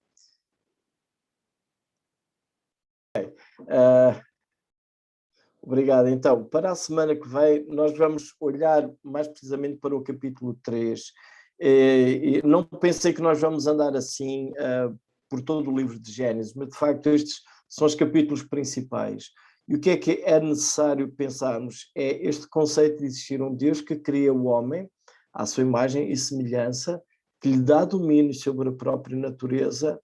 Obrigado. Então, para a semana que vem, nós vamos olhar mais precisamente para o capítulo 3. E não pensei que nós vamos andar assim por todo o livro de Gênesis, mas de facto estes são os capítulos principais. E o que é necessário pensarmos? É este conceito de existir um Deus que cria o homem à sua imagem e semelhança, que lhe dá domínio sobre a própria natureza,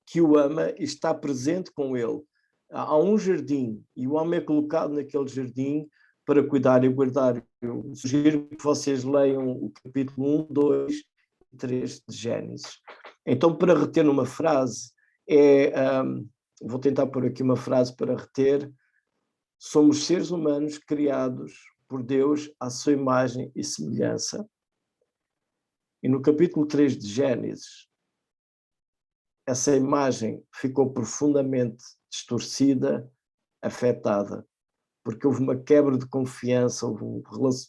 que o ama e está presente com ele. Há um jardim e o homem é colocado naquele jardim para cuidar e guardar. Eu sugiro que vocês leiam o capítulo 1, 2 e 3 de Gênesis. Então, para reter numa frase, vou tentar pôr aqui uma frase para reter: somos seres humanos criados por Deus à sua imagem e semelhança. E no capítulo 3 de Gênesis, essa imagem ficou profundamente distorcida, afetada, porque houve uma quebra de confiança, houve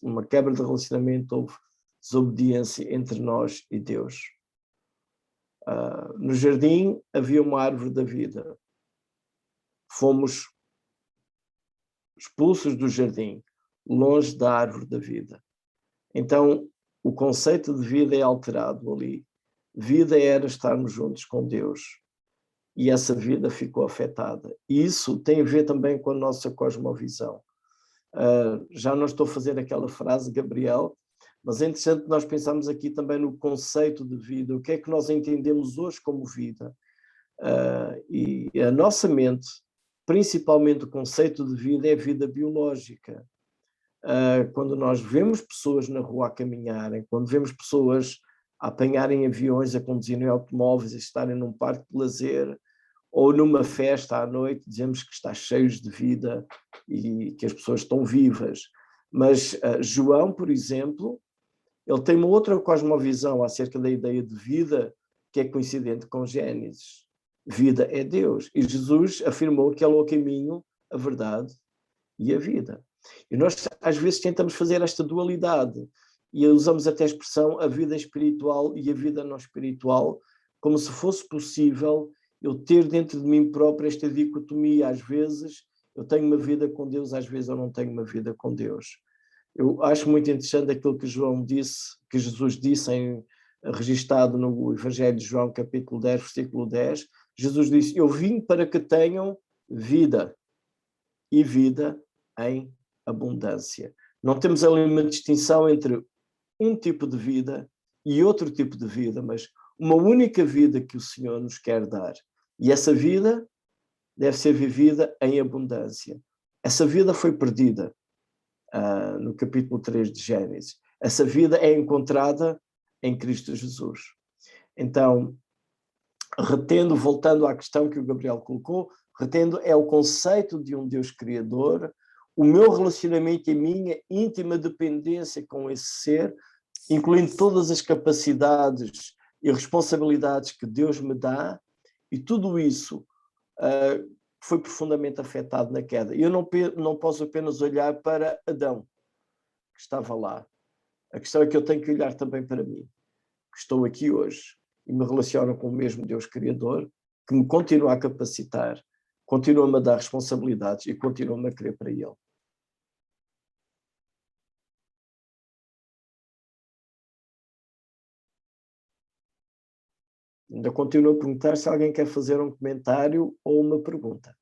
uma quebra de relacionamento, houve desobediência entre nós e Deus. No jardim havia uma árvore da vida. Fomos expulsos do jardim, longe da árvore da vida. Então, o conceito de vida é alterado ali. Vida era estarmos juntos com Deus. E essa vida ficou afetada. E isso tem a ver também com a nossa cosmovisão. Já não estou a fazer aquela frase, Gabriel, mas é interessante nós pensarmos aqui também no conceito de vida. O que é que nós entendemos hoje como vida? E a nossa mente, principalmente o conceito de vida, é vida biológica. Quando nós vemos pessoas na rua a caminharem, quando vemos pessoas a apanharem aviões, a conduzirem automóveis, a estarem num parque de lazer ou numa festa à noite, dizemos que está cheio de vida e que as pessoas estão vivas. Mas João, por exemplo, ele tem uma outra cosmovisão acerca da ideia de vida que é coincidente com Gênesis. Vida é Deus. E Jesus afirmou que ele é o caminho, a verdade e a vida. E nós, às vezes, tentamos fazer esta dualidade e usamos até a expressão a vida espiritual e a vida não espiritual, como se fosse possível eu ter dentro de mim próprio esta dicotomia. Às vezes eu tenho uma vida com Deus, às vezes eu não tenho uma vida com Deus. Eu acho muito interessante aquilo que João disse, que Jesus disse, registado no Evangelho de João, capítulo 10, versículo 10. Jesus disse: eu vim para que tenham vida, e vida em abundância. Não temos ali uma distinção entre um tipo de vida e outro tipo de vida, mas uma única vida que o Senhor nos quer dar. E essa vida deve ser vivida em abundância. Essa vida foi perdida no capítulo 3 de Gênesis. Essa vida é encontrada em Cristo Jesus. Então, voltando à questão que o Gabriel colocou, é o conceito de um Deus criador, o meu relacionamento e a minha íntima dependência com esse ser, incluindo todas as capacidades e responsabilidades que Deus me dá, e tudo isso foi profundamente afetado na queda. Eu não posso apenas olhar para Adão, que estava lá. A questão é que eu tenho que olhar também para mim, que estou aqui hoje e me relaciono com o mesmo Deus Criador, que me continua a capacitar, continua-me a dar responsabilidades e continua-me a querer para Ele. Ainda continuo a perguntar se alguém quer fazer um comentário ou uma pergunta.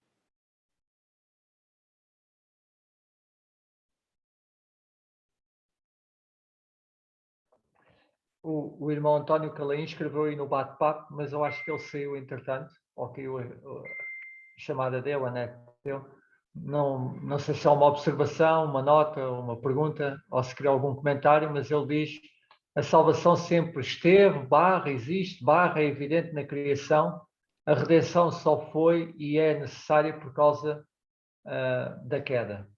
O irmão António Calaim escreveu aí no bate-papo, mas eu acho que ele saiu entretanto, ou caiu a chamada dele, né? Não sei se é uma observação, uma nota, uma pergunta, ou se queria algum comentário, mas ele diz: a salvação sempre esteve, existe, é evidente na criação, a redenção só foi e é necessária por causa da queda.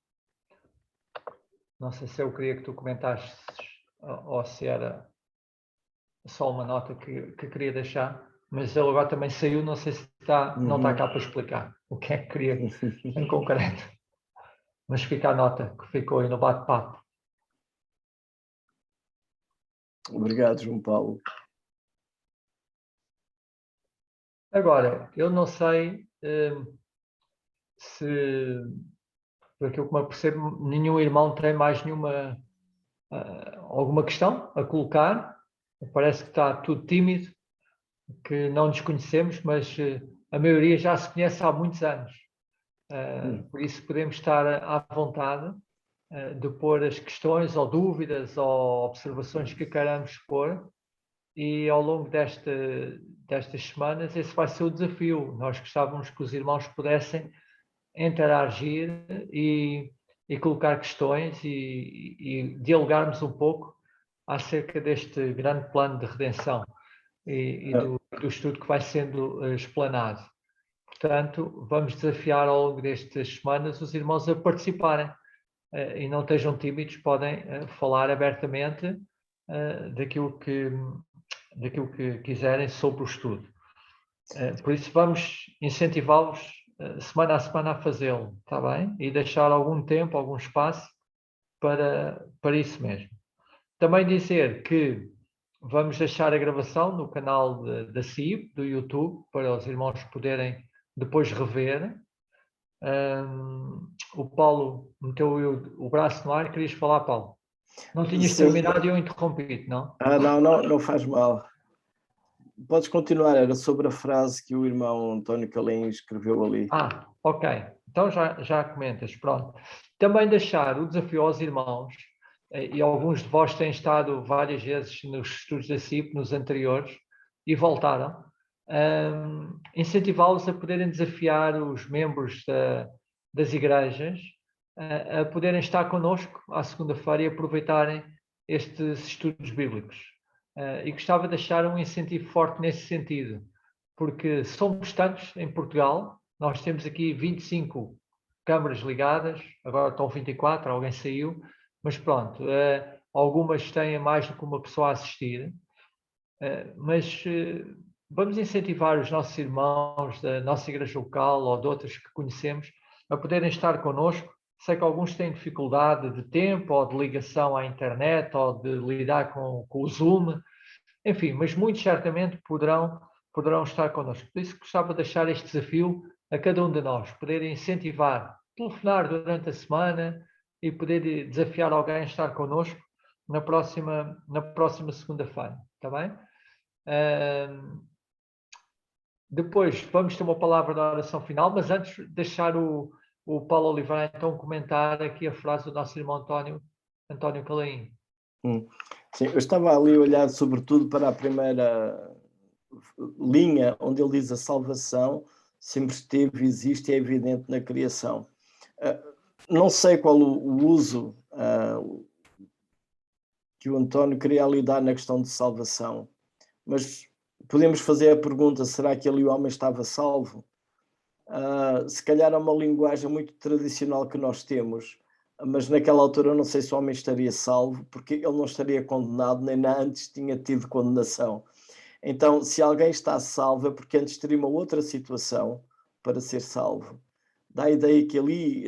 Não sei se eu queria que tu comentasses ou se era só uma nota que queria deixar, mas ele agora também saiu, não sei se não está cá para explicar o que é que queria em concreto. Mas fica a nota que ficou aí no bate-papo. Obrigado, João Paulo. Agora, eu não sei se, por aquilo que me apercebo, nenhum irmão tem mais alguma questão a colocar. Parece que está tudo tímido, que não nos conhecemos, mas a maioria já se conhece há muitos anos. Por isso podemos estar à vontade de pôr as questões ou dúvidas ou observações que queiramos pôr, e ao longo destas semanas esse vai ser o desafio. Nós gostávamos que os irmãos pudessem interagir e colocar questões e dialogarmos um pouco acerca deste grande plano de redenção e do estudo que vai sendo explanado. Portanto, vamos desafiar ao longo destas semanas os irmãos a participarem e não estejam tímidos, podem falar abertamente daquilo que quiserem sobre o estudo. Por isso vamos incentivá-los semana a semana a fazê-lo, está bem? E deixar algum tempo, algum espaço para isso mesmo. Também dizer que vamos deixar a gravação no canal da CIB, do YouTube, para os irmãos poderem depois rever. O Paulo meteu o braço no ar. Querias falar, Paulo? Não tinhas terminado e eu interrompi-te, não? Não faz mal. Podes continuar, era sobre a frase que o irmão António Calim escreveu ali. Ok. Então já comentas, pronto. Também deixar o desafio aos irmãos, e alguns de vós têm estado várias vezes nos estudos da CIP, nos anteriores, e voltaram, incentivá-los a poderem desafiar os membros das igrejas a poderem estar connosco à segunda-feira e aproveitarem estes estudos bíblicos. E gostava de deixar um incentivo forte nesse sentido, porque somos tantos em Portugal, nós temos aqui 25 câmaras ligadas, agora estão 24, alguém saiu, mas pronto, algumas têm mais do que uma pessoa a assistir, mas vamos incentivar os nossos irmãos da nossa igreja local ou de outras que conhecemos a poderem estar connosco. Sei que alguns têm dificuldade de tempo ou de ligação à internet ou de lidar com o Zoom, enfim, mas muito certamente poderão estar connosco. Por isso gostava de deixar este desafio a cada um de nós, poder incentivar, telefonar durante a semana e poder desafiar alguém a estar connosco na próxima segunda-feira, está bem? Depois vamos ter uma palavra da oração final, mas antes deixar o Paulo Oliveira então comentar aqui a frase do nosso irmão António Calim. Sim, eu estava ali a olhar sobretudo para a primeira linha, onde ele diz a salvação sempre esteve, existe e é evidente na criação. Não sei qual o uso que o António queria ali dar na questão de salvação, mas podemos fazer a pergunta, será que ali o homem estava salvo? Se calhar é uma linguagem muito tradicional que nós temos, mas naquela altura eu não sei se o homem estaria salvo, porque ele não estaria condenado, nem antes tinha tido condenação. Então, se alguém está salvo é porque antes teria uma outra situação para ser salvo. Dá a ideia que ali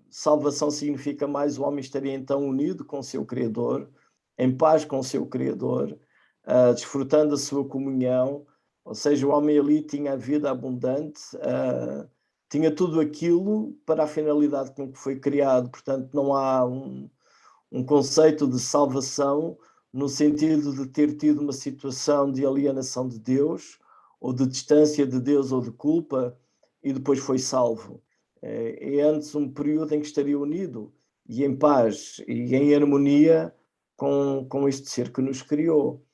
salvação significa mais o homem estaria então unido com o seu Criador, em paz com o seu Criador, desfrutando da sua comunhão, ou seja, o homem ali tinha a vida abundante, tinha tudo aquilo para a finalidade com que foi criado. Portanto, não há um conceito de salvação no sentido de ter tido uma situação de alienação de Deus, ou de distância de Deus, ou de culpa, e depois foi salvo. É antes um período em que estaria unido, e em paz, e em harmonia com este ser que nos criou.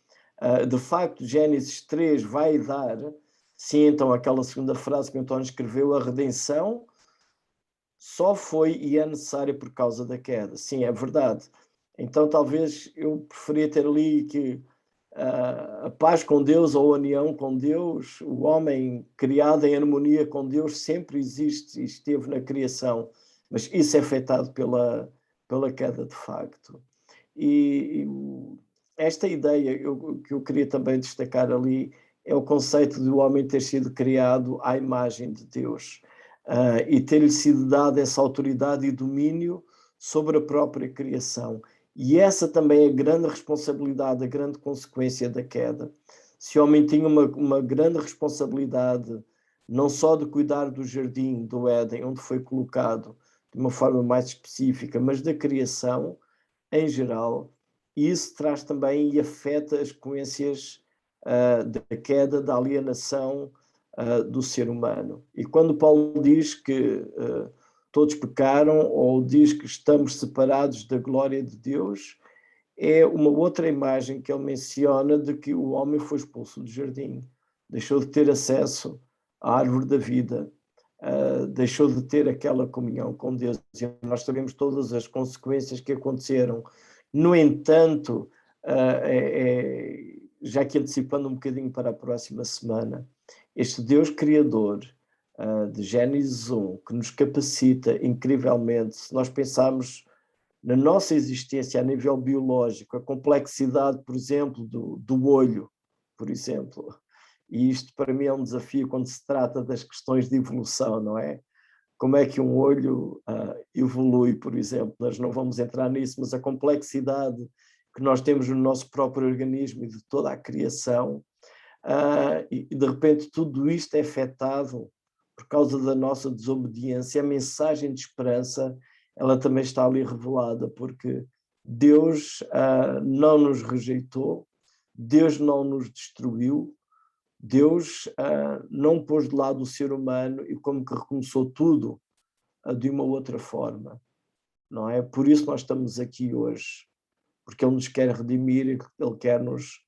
De facto, Gênesis 3 vai dar, sim, então aquela segunda frase que o António escreveu, a redenção só foi e é necessária por causa da queda. Sim, é verdade. Então talvez eu preferia ter ali que a paz com Deus ou a união com Deus, o homem criado em harmonia com Deus sempre existe e esteve na criação, mas isso é afetado pela queda de facto. E esta ideia que eu queria também destacar ali é o conceito do homem ter sido criado à imagem de Deus e ter-lhe sido dada essa autoridade e domínio sobre a própria criação. E essa também é a grande responsabilidade, a grande consequência da queda. Se o homem tinha uma grande responsabilidade, não só de cuidar do jardim do Éden, onde foi colocado de uma forma mais específica, mas da criação em geral, e isso traz também e afeta as consequências da queda, da alienação do ser humano. E quando Paulo diz que todos pecaram, ou diz que estamos separados da glória de Deus, é uma outra imagem que ele menciona de que o homem foi expulso do jardim, deixou de ter acesso à árvore da vida, deixou de ter aquela comunhão com Deus. E nós sabemos todas as consequências que aconteceram. No entanto, já que antecipando um bocadinho para a próxima semana, este Deus Criador de Gênesis 1, que nos capacita incrivelmente, se nós pensarmos na nossa existência a nível biológico, a complexidade, por exemplo, do olho, por exemplo. E isto para mim é um desafio quando se trata das questões de evolução, não é? Como é que um olho evolui, por exemplo? Nós não vamos entrar nisso, mas a complexidade que nós temos no nosso próprio organismo e de toda a criação, e de repente tudo isto é afetado por causa da nossa desobediência. A mensagem de esperança, ela também está ali revelada, porque Deus não nos rejeitou, Deus não nos destruiu, Deus não pôs de lado o ser humano e como que recomeçou tudo de uma outra forma, não é? Por isso nós estamos aqui hoje, porque Ele nos quer redimir, Ele quer-nos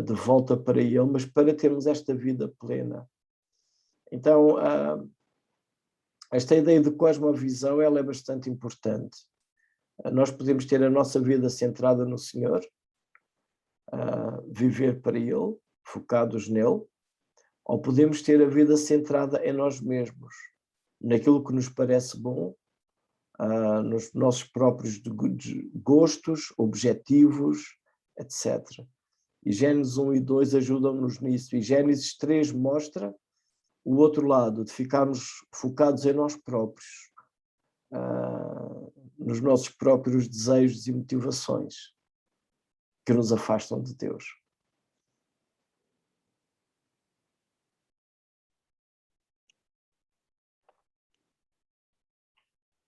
de volta para Ele, mas para termos esta vida plena. Então, esta ideia de cosmovisão, ela é bastante importante. Nós podemos ter a nossa vida centrada no Senhor, viver para Ele, focados nele, ou podemos ter a vida centrada em nós mesmos, naquilo que nos parece bom, nos nossos próprios gostos, objetivos, etc. E Gênesis 1 e 2 ajudam-nos nisso. E Gênesis 3 mostra o outro lado, de ficarmos focados em nós próprios, nos nossos próprios desejos e motivações que nos afastam de Deus.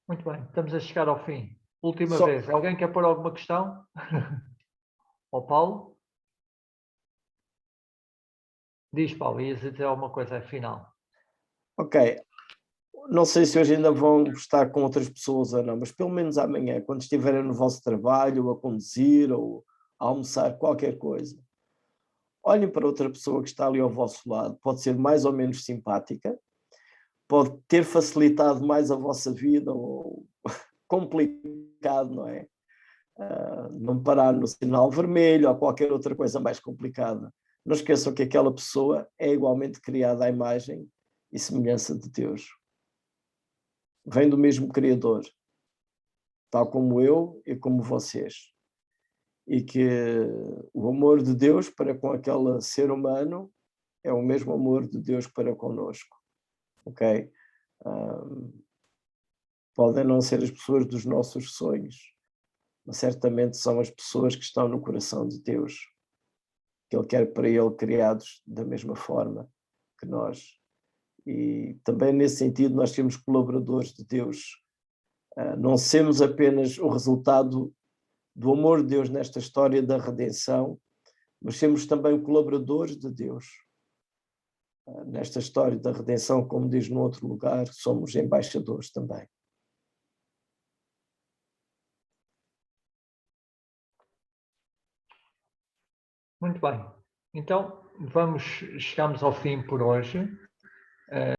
Muito bem, estamos a chegar ao fim. Última vez. Alguém quer pôr alguma questão? Ao Paulo? Diz, Paulo, ias dizer alguma coisa final. Ok. Não sei se hoje ainda vão estar com outras pessoas ou não, mas pelo menos amanhã, quando estiverem no vosso trabalho, ou a conduzir, ou a almoçar, qualquer coisa, olhem para outra pessoa que está ali ao vosso lado. Pode ser mais ou menos simpática, pode ter facilitado mais a vossa vida, ou complicado, não é? Não parar no sinal vermelho ou qualquer outra coisa mais complicada. Não esqueçam que aquela pessoa é igualmente criada à imagem e semelhança de Deus. Vem do mesmo Criador, tal como eu e como vocês. E que o amor de Deus para com aquele ser humano é o mesmo amor de Deus para conosco. Ok? Podem não ser as pessoas dos nossos sonhos, mas certamente são as pessoas que estão no coração de Deus, que Ele quer para Ele criados da mesma forma que nós. E também nesse sentido nós temos colaboradores de Deus. Não sermos apenas o resultado do amor de Deus nesta história da redenção, mas sermos também colaboradores de Deus. Nesta história da redenção, como diz no outro lugar, somos embaixadores também. Muito bem. Então, chegamos ao fim por hoje.